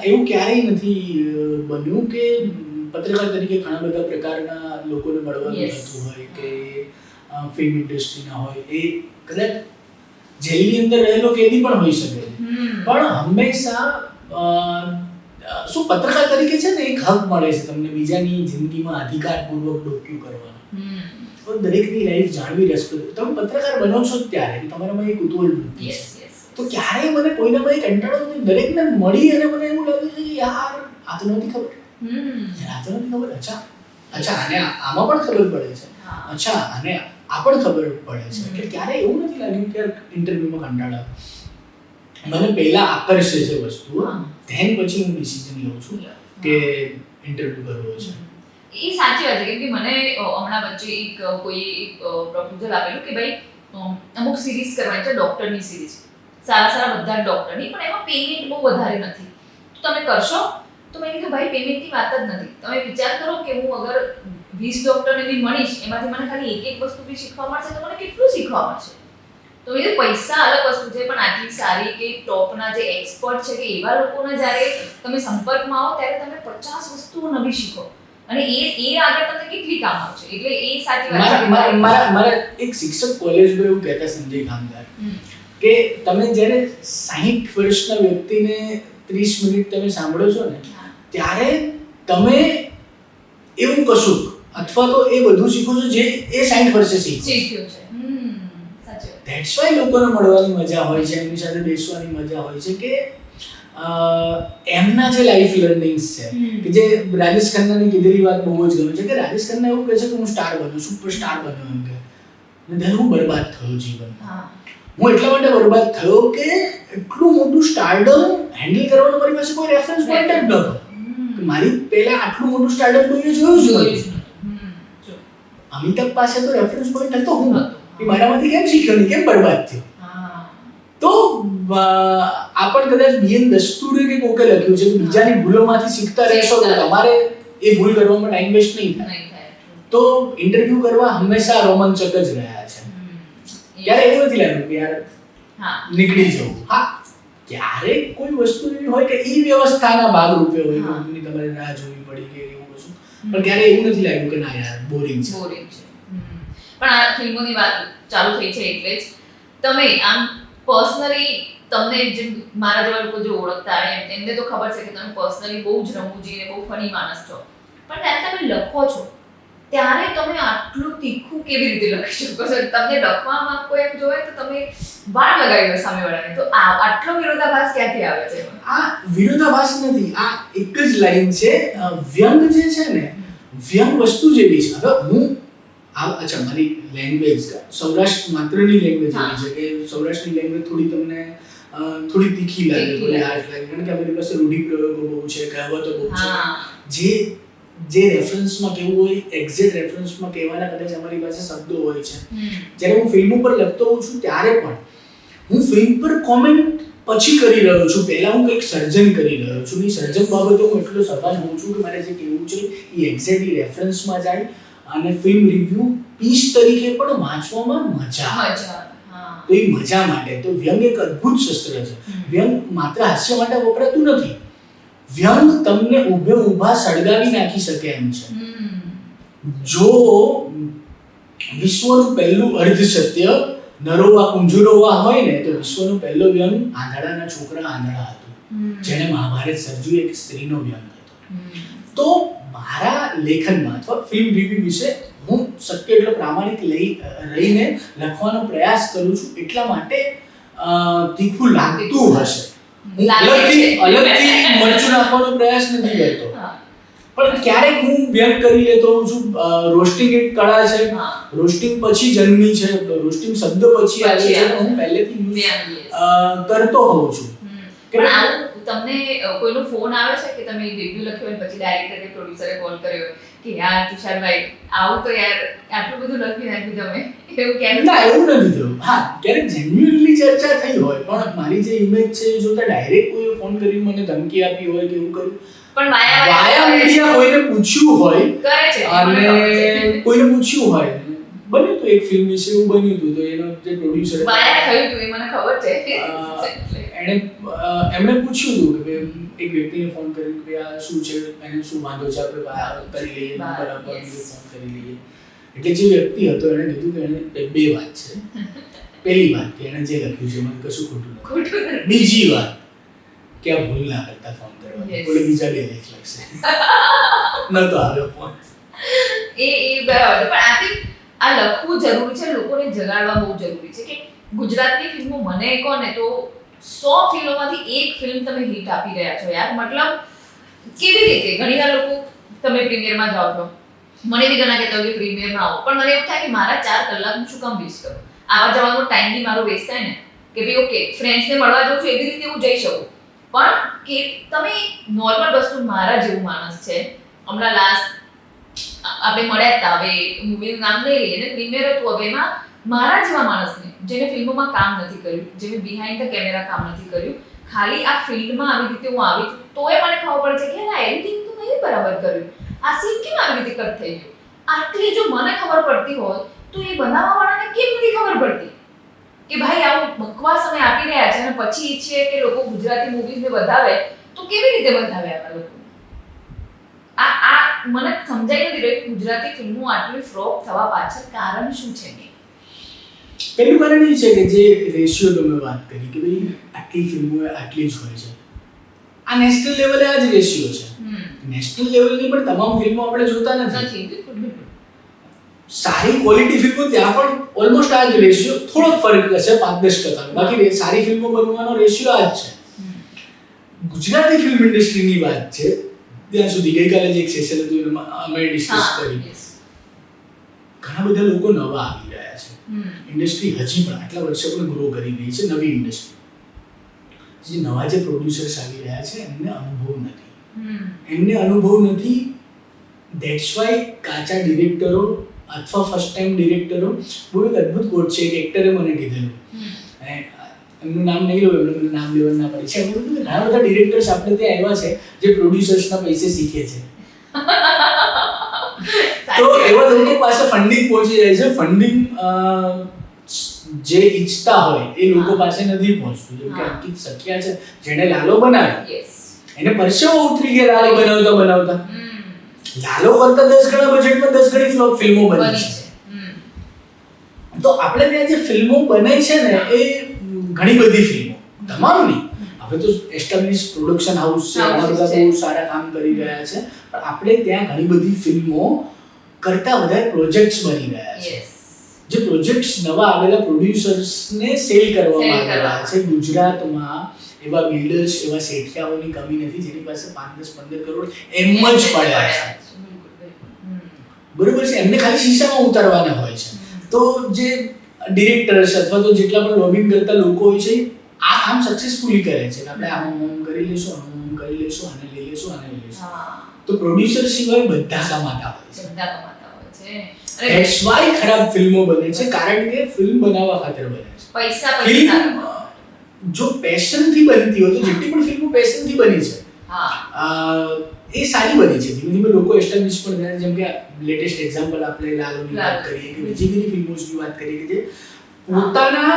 એવું ક્યારેય નથી બન્યું કે પત્રકાર તરીકે ઘણા બધા પ્રકારના લોકોને મળવાનું થતું હોય કે ફિલ્મ ઇન્ડસ્ટ્રીના હોય, એ કદાચ જેલની અંદર રહેલો કેદી પણ હોઈ શકે, પણ હંમેશા શું પત્રકાર તરીકે છે ને એક હક મળે છે તમને બીજાની જિંદગીમાં અધિકારપૂર્વક ડોક્યુ કરવાનો. તો દરેકની લાઈફ જાણવી રસપ્રદ. તમે પત્રકાર બનો છો ત્યારે તમારામાં એક કુતૂહલ વૃત્તિ છે, તો ક્યારેય મને કોઈનામાં એક કંટાળો નથી, દરેકને મળી અને મને એવું લાગે છે કે યાર આ તો નથી ખબર, આ તો નથી ખબર, અચ્છા અને આમાં પણ ખબર પડે છે, અચ્છા અને આ પણ ખબર પડે છે, કે ક્યારેય એવું નથી લાગ્યું કે ઇન્ટરવ્યુમાં કંટાળા. મને પહેલા આકર્ષે છે વસ્તુ, ધેન પછી હું ડિસિઝન લઉં છું કે ઇન્ટરવ્યુ કરવો છે. એ સાચી વાત છે, કેમ કે મને હમણાં વચ્ચે કોઈ પ્રપોઝલ આપેલું કે ભાઈ અમુક સિરીઝ કરવાની છે, ડોક્ટરની સિરીઝ, સારા બધા ડોક્ટરની, પણ એમાં પેમેન્ટ બહુ વધારે નથી, તો તમે કરશો? તો મેં કીધું ભાઈ પેમેન્ટની વાત જ નથી, તમે વિચાર કરો કે હું અગર 20 ડોક્ટરને બી મળીશ, એમાંથી મને ખાલી એક વસ્તુ બી શીખવા મળશે તો મને કેટલું શીખવા મળશે. તો એ પૈસા અલગ વસ્તુ છે, પણ આટલી સારી કે ટોપના જે એક્સપર્ટ છે કે એવા લોકોના જ્યારે તમે સંપર્કમાં આવો ત્યારે તમે 50 વસ્તુઓ નવી શીખો, અને એ આગળ તમને કેટલી કામ આવશે. એટલે એ સાચી વાત છે. મારા એક શિક્ષક કોલેજમાં એવું કહેતા સંજય કામદાર કે તમે જ્યારે 60 વર્ષના વ્યક્તિને 30 મિનિટ તમે સાંભળો છો ને, ત્યારે તમે એવું કશું અથવા તો એ બધું શીખો છો જે એ 60 વર્ષે શીખ્યું છે. ધેટ્સ વાય લોકોને મળવાની મજા હોય છે, એમની સાથે બેસવાની મજા હોય છે, કે એમના જે લાઈફ લર્નિંગ્સ છે, કે જે રાજેશ ખન્નાની કીધેલી વાત બહુ જ ગમે છે, કે રાજેશ ખન્ના એવું કહે છે કે હું સ્ટાર બન્યો, સુપરસ્ટાર બન્યો, એમ કે અને હું બરબાદ થયો જીવનમાં. હું એટલા માટે બરબાદ થયો કે એટલું મોટું સ્ટારડમ હેન્ડલ કરવાનો મારી પાસે કોઈ રેફરન્સ પોઈન્ટ જ નહોતો, કે મારી પહેલા આટલું મોટું સ્ટારડમ કોઈએ જોયું જ નહોતું. અમિતાભ પાસે તો રેફરન્સ પોઈન્ટ હતો, હું એ મારામાંથી કેમ શીખ્યો નહીં, કેમ બરબાદ થયો. તો આ પણ કદાચ બીએન દસ્તુરે કે કોકે લખ્યું છે કે બીજાની ભૂલોમાંથી શીખતા રહેશો તો તમારે એ ભૂલ કરવામાં ટાઈમ વેસ્ટ નહીં થાય. તો ઇન્ટરવ્યુ કરવા હંમેશા રોમાંચક જ રહ્યા છે. ક્યારે એવું નથી લાગ્યું કે યાર નીકળી જવું. હા, ક્યારેક કોઈ વસ્તુ એવી હોય કે એ વ્યવસ્થાના ભાગરૂપે હોય, કંપની તમારે રાહ જોવી પડી કે એવું કશું, પણ ક્યારે એવું નથી લાગ્યું કે ના યાર બોરિંગ છે. પણ આ ફિલ્મોની વાત ચાલુ થઈ છે એટલે જ તમે આમ પર્સનલી, તમને જે મારા જેવા લોકો જે ઓળખતા આવે એમને તો ખબર છે કે તમે પર્સનલી બહુ જ રમૂજી અને બહુ ફની માણસ છો, પણ ત્યારે તમે લખો છો ત્યારે તમે આટલું તીખું કેવી રીતે લખી શકો છો? તમને લખવામાં કોઈ એમ જોવે તો તમે વાર લગાવી દો સામેવાળાને, તો આટલો વિરોધાભાસ ક્યાંથી આવે છે? આ વિરોધાભાસ નથી, આ એક જ લાઈન છે. વ્યંગ જે છે ને, વ્યંગ વસ્તુ જેવી છે. હવે હું અચ્છા, મારી લેંગ્વેજ સૌરાષ્ટ્ર માત્રની લેંગ્વેજ એવી છે કે સૌરાષ્ટ્રની લેંગ્વેજ થોડી તમને થોડી તીખી લાગે, થોડી હાર્શ લાગે, કારણ કે અમારી પાસે રૂઢિપ્રયોગો બહુ છે, કહેવતો બહુ છે, જે રેફરન્સમાં કેવું હોય, એક્ઝેક્ટ રેફરન્સમાં કહેવાના કદાચ અમારી પાસે શબ્દો હોય છે. જ્યારે હું ફિલ્મ ઉપર લખતો હોઉં છું ત્યારે પણ હું ફિલ્મ પર કોમેન્ટ પછી કરી રહ્યો છું, પહેલા હું કંઈક સર્જન કરી રહ્યો છું. એ સર્જન બાબતે હું એટલો સભાન હોઉં છું કે મારે જે કહેવું છે એ એક્ઝેક્ટલી રેફરન્સમાં જાય અને ફિલ્મ રિવ્યુ પીસ તરીકે પણ વાંચવામાં મજા આવે. તો એ મજા માટે તો વ્યંગ એક અદ્ભુત શસ્ત્ર છે. વ્યંગ માત્ર હાસ્ય માટે વપરાતું નથી, વ્યંગ તમને ઊભા સળગાવી નાખી શકે એમ છે. જો વિશ્વનું પહેલું અર્ધ સત્ય નરોવા કુંજરોવા હોય ને, તો વિશ્વનો પહેલો વ્યંગ આંધળાના છોકરા આંધળા હતું, જેને મહાભારત સર્જ્યું એક સ્ત્રીનો વ્યંગ હતો. તો મારા લેખનમાં અથવા ફિલ્મ રિવ્યુ વિશે હું શક્ય એટલો પ્રામાણિક રહીને લખવાનો પ્રયાસ કરું છું, એટલા માટે તીખું લાગતું હશે. અલગથી મરચું નાખવાનો પ્રયાસ નથી કરતો, પણ ક્યારેક હું વ્યંગ કરી લેતો હોઉં છું. રોસ્ટિંગ એક કળા છે, રોસ્ટિંગ પછી જન્મી છે, રોસ્ટિંગ શબ્દ પછી આવે છે, હું પહેલેથી કરતો હોઉં છું. તમને કોઈનો ફોન આવે છે કે તમે રિવ્યુ લખ્યો હોય પછી ડાયરેક્ટર કે પ્રોડ્યુસરે કોલ કર્યો હોય કે યાર તુષારભાઈ આવું તો યાર આટલું બધું લખી નાખ્યું તમે, એવું ક્યારે? ના, એવું નથી થયું. હા, ક્યારેક જેન્યુઅલી ચર્ચા થઈ હોય, પણ મારી જે ઇમેજ છે એ જોતા ડાયરેક્ટ કોઈ ફોન કરી મને ધમકી આપી હોય કે એવું કર્યું, પણ વાયા મીડિયા કોઈને પૂછ્યું હોય કરે છે અને કોઈને પૂછ્યું હોય બન્યું તો એક ફિલ્મ વિશે એવું બન્યું હતું, તો એનો જે પ્રોડ્યુસર વાયા થયું હતું એ મને ખબર છે. એમણે પૂછ્યું હતું કે એક વ્યક્તિને ફોન કર્યો કે આ શું છે, એને શું વાંધો છે, આપણે કરી લઈએ, નંબર આપો, ફોન કરી લઈએ. એટલે જે વ્યક્તિ હતો એને કીધું કે એને બે વાત છે. પહેલી વાત કે એને જે લખ્યું છે મને કશું ખોટું નથી. બીજી વાત કે આ ભૂલ ના કરતા ફોન કરવાનો, કોઈ બીજા બે લેખ લખશે નતો આવ્યો ફોન. એ બરાબર, પણ આથી આ લખવું જરૂરી છે, લોકોને જગાડવા બહુ જરૂરી છે કે ગુજરાતની ફિલ્મો મને કહો ને તો 100 ફિલ્મોમાંથી એક ફિલ્મ તમે હિટ આપી રહ્યા છો યાર. મતલબ કેવી રીતે? ઘણીવાર લોકો તમે પ્રીમિયરમાં જાઓ છો, મને બી ઘણા કહેતા હોય કે પ્રીમિયરમાં આવો, પણ મને એવું થાય કે મારા 4 કલાક હું શું કામ વેસ્ટ કરું? આવા જવાનો ટાઈમ બી મારો વેસ્ટ થાય ને, કે ભાઈ ઓકે ફ્રેન્ડ્સને મળવા જાઉં છું એવી રીતે હું જઈ શકું, પણ કે તમે નોર્મલ વસ્તુ, મારા જેવું માણસ છે, હમણાં લાસ્ટ આપણે મળ્યા હતા, હવે મૂવીનું નામ લઈ લઈએ ને, પ્રીમિયર હતું, હવે એમાં મારા જેવા માણસને જેને ફિલ્મોમાં કામ નથી કર્યું, જેને બિહાઇન્ડ ધ કેમેરા કામ નથી કર્યું, ખાલી આ ફિલ્ડમાં આવી રીતે હું આવી છું તોય મને ખબર પડે છે કે આ એડિટિંગ તો મેં બરાબર કર્યું, આ સીન કેમ આવી રીતે કટ થઈ ગયું. આટલી જો મને ખબર પડતી હોય તો એ બનાવવાવાળાને કેમ નથી ખબર પડતી કે ભાઈ આવું બકવાસ અમે આપી રહ્યા છે અને પછી ઈચ્છે કે લોકો ગુજરાતી મૂવીઝને વધાવે, તો કેવી રીતે વધાવે આપણા લોકો? આ મને સમજાઈ નથી રહ્યું કે ગુજરાતી ફિલ્મો આટલી ફ્લોપ થવા પાછળ કારણ શું છે. પહેલું કારણ એ છે કે જે રેશિયો તમે વાત કરી કે ભાઈ આટલી ફિલ્મો આટલી જ હોય છે, આ નેશનલ લેવલે આ જ રેશિયો છે. નેશનલ લેવલની પણ તમામ ફિલ્મો આપણે જોતા નથી. સારી ક્વોલિટી ફિલ્મો ત્યાં પણ ઓલમોસ્ટ આ જ રેશિયો, થોડોક ફરક હશે 5-10%, બાકી સારી ફિલ્મો બનવાનો રેશિયો આ જ છે. ગુજરાતી ફિલ્મ ઇન્ડસ્ટ્રીની વાત છે ત્યાં સુધી ગઈકાલે જે એક સેશન હતું એમાં અમે ડિસ્કસ કર્યું, ઘણા બધા લોકો નવા આવી રહ્યા છે. ઇન્ડસ્ટ્રી હજી પણ આટલા વર્ષો પણ ગ્રો કરી રહી છે. નવી ઇન્ડસ્ટ્રી, જે નવા જે પ્રોડ્યુસર્સ આવી રહ્યા છે એમને અનુભવ નથી. ધેટ્સ વાય કાચા ડિરેક્ટરો અથવા ફર્સ્ટ ટાઈમ ડિરેક્ટરો, બહુ એક અદ્ભુત કોટ છે, એક એક્ટરે મને કીધેલું, એમનું નામ નહીં લો, એમને મને નામ લેવાનું ના પડે છે, એમણે કીધું કે ઘણા બધા ડિરેક્ટર્સ આપણે ત્યાં આવ્યા છે જે પ્રોડ્યુસર્સના પૈસે શીખે છે. તો એવા લોકો પાસે ફંડિંગ પહોંચી જાય છે. ફંડિંગ જે ઈચ્છતા હોય એ લોકો પાસે નથી પહોંચતું. જેમ કે અંકિત સખિયા છે, જેને લાલો બનાવ્યો, એને પરસેવો ઉતરી ગયા લાલો બનાવતા. લાલો કરતા 10 ગણા બજેટમાં 10 ગણી ફ્લોપ ફિલ્મો બની છે. તો આપણે ત્યાં જે ફિલ્મો બને છે ને એ ઘણી બધી ફિલ્મો, તમામ નહીં, હવે તો એસ્ટાબ્લિશ પ્રોડક્શન હાઉસ છે, ઘણા બધા બહુ સારા કામ કરી રહ્યા છે, પણ આપણે ત્યાં ઘણી બધી ફિલ્મો કરતા વધારે પ્રોજેક્ટ્સ બની રહ્યા છે. જે પ્રોજેક્ટ્સ નવા આવેલા પ્રોડ્યુસર્સને સેલ કરવામાં આવી રહ્યા છે. ગુજરાતમાં એવા બિલ્ડર્સ, એવા શેઠિયાઓની કમી નથી જેની પાસે 5-10-15 કરોડ એમ જ પડ્યા છે. બરોબર છે, એમને ખાલી શીશામાં ઉતારવાના હોય છે. તો જે ડિરેક્ટર્સ અથવા તો જેટલા પણ લોબિંગ કરતા લોકો હોય છે આ કામ સક્સેસફુલી કરે છે. આપણે આમ કરી લેશું, આને લઈ લેશું. તો પ્રોડ્યુસર સિવાય બધા કમાતા હોય છે. ધેટ્સ વાય ખરાબ ફિલ્મો બને છે, કારણ કે ફિલ્મ બનાવવા ખાતર બને છે. પૈસા જો પેશનથી બનતી હોય તો જેટલી પણ ફિલ્મો પેશનથી બની છે એ સારી બની છે. ધીમે ધીમે લોકો એસ્ટાબ્લિશ પણ થયા. જેમ કે લેટેસ્ટ એક્ઝામ્પલ આપણે લાલોની વાત કરીએ કે બીજી બધી ફિલ્મોની વાત કરીએ કે જે પોતાના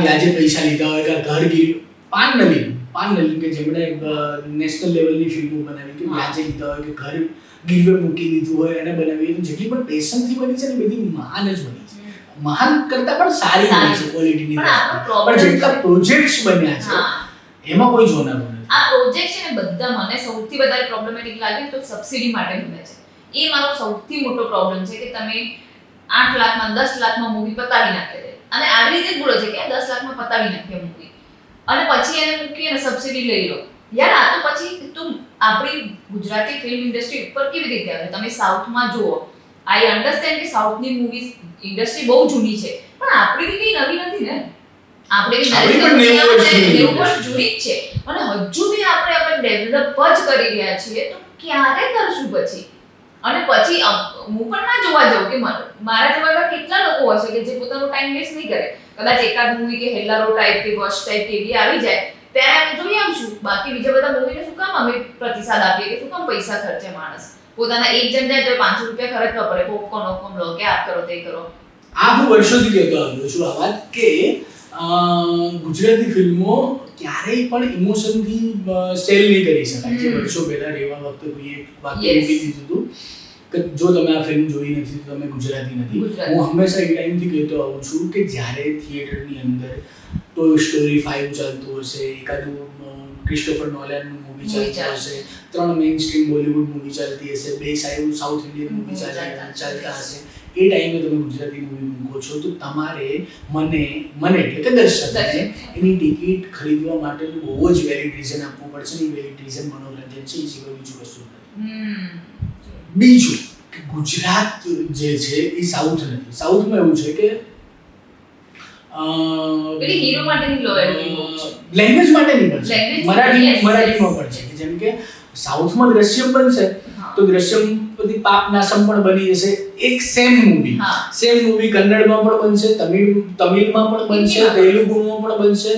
વ્યાજે પૈસા લીધા હોય કે ઘર ગીર પાન નલીન કે જેમણે નેશનલ લેવલની ફિલ્મો બનાવી કે વ્યાજે લીધા હોય કે ઘર ગીરવે મૂકી દીધું હોય એને બનાવી. જેટલી પણ પેશનથી બની છે ને બધી મહાન જ બની છે. મહાન કરતા પણ સારી બની છે ક્વોલિટીની, પણ જેટલા પ્રોજેક્ટ્સ બન્યા છે એમાં કોઈ જોનારું નથી. આ પ્રોજેક્ટ છે ને બધા મને સૌથી વધારે પ્રોબ્લેમેટિક લાગે તો સબસિડી માટે બને છે. એ મારો સૌથી મોટો પ્રોબ્લેમ છે કે તમે 8 લાખમાં 10 લાખમાં મૂવી પતાવી નાખે છે અને આવી રીતે જ બોલે છે કે 10 લાખમાં પતાવી નાખે મૂવી અને પછી એને મૂકી અને સબસિડી લઈ લો. યાર આ તો પછી તું આપણી ગુજરાતી ફિલ્મ ઇન્ડસ્ટ્રી ઉપર કેવી રીતે આવે? તમે સાઉથમાં જુઓ, આઈ અન્ડરસ્ટેન્ડ કે સાઉથની મૂવીઝ ઇન્ડસ્ટ્રી બહુ જૂની છે, પણ આપણી બી કઈ નવી નથી ને. આપણે બી જૂની જ છે અને હજુ બી આપણે ડેવલપ જ કરી રહ્યા છીએ. તો ક્યારે કરશું પછી? અને પછી હું પણ ના જોવા જાઉં કે મારા જેવા એવા કેટલા લોકો હશે કે જે પોતાનો ટાઈમ વેસ્ટ નહીં કરે. કદાચ એકાદ મૂવી કે હેલ્લારો ટાઈપ કે વોચ ટાઈપ કે એવી આવી જાય ત્યારે અમે જોઈ આવશું. બાકી બીજા બધા મૂવીને શું કામ અમે પ્રતિસાદ આપીએ કે શું કામ પૈસા ખર્ચે માણસ? પોતાના એક જણ જાય તો 500 રૂપિયા ખર્ચવા પડે, પોપકોર્ન ઓપકોર્ન લો કે આ કરો તે કરો. આ હું વર્ષોથી કહેતો આવ્યો છું આ વાત કે ગુજરાતી ફિલ્મો ક્યારેય પણ ઇમોશનથી સેલ નહીં કરી શકાય. જે વર્ષો પહેલા રેવા વખતે કોઈ એક વાક્ય મૂકી દીધું હતું કે જો તમે આ ફિલ્મ જોઈ નથી તો તમે ગુજરાતી નથી. હું હંમેશા એ ટાઈમથી કહેતો આવું છું કે જ્યારે થિયેટરની અંદર ટોય સ્ટોરી 5 ચાલતું હશે, એકાદું ક્રિસ્ટોફર નોલેનનું મૂવી ચાલતું હશે, 3 મેઇન સ્ટ્રીમ બોલિવૂડ મૂવી ચાલતી હશે, 2 સાઉથ ઇન્ડિયન મૂવી ચાલતા હશે, એ ટાઈમે તમે ગુજરાતી મૂવી મૂકો છો તો તમારે મને એટલે કે દર્શકને એની ટિકિટ ખરીદવા માટેનું બહુ જ વેલિડ રીઝન આપવું પડશે. એ વેલિડ રીઝન મનોરંજન છે, એ સિવાય બીજું કશું નથી. બીજું કે ગુજરાત જે છે એ સાઉથ નથી. સાઉથમાં એવું છે કે પેલી હીરો માટેની લોયલ્ટી લેંગ્વેજ માટેની પણ છે, મરાઠીમાં પણ છે. જેમ કે સાઉથમાં દ્રશ્યમ બનશે તો દ્રશ્યમ બધી પાપનાશમ પણ બની જશે. એક સેમ મૂવી કન્નડમાં પણ બનશે, તમિલમાં પણ બનશે, તેલુગુમાં પણ બનશે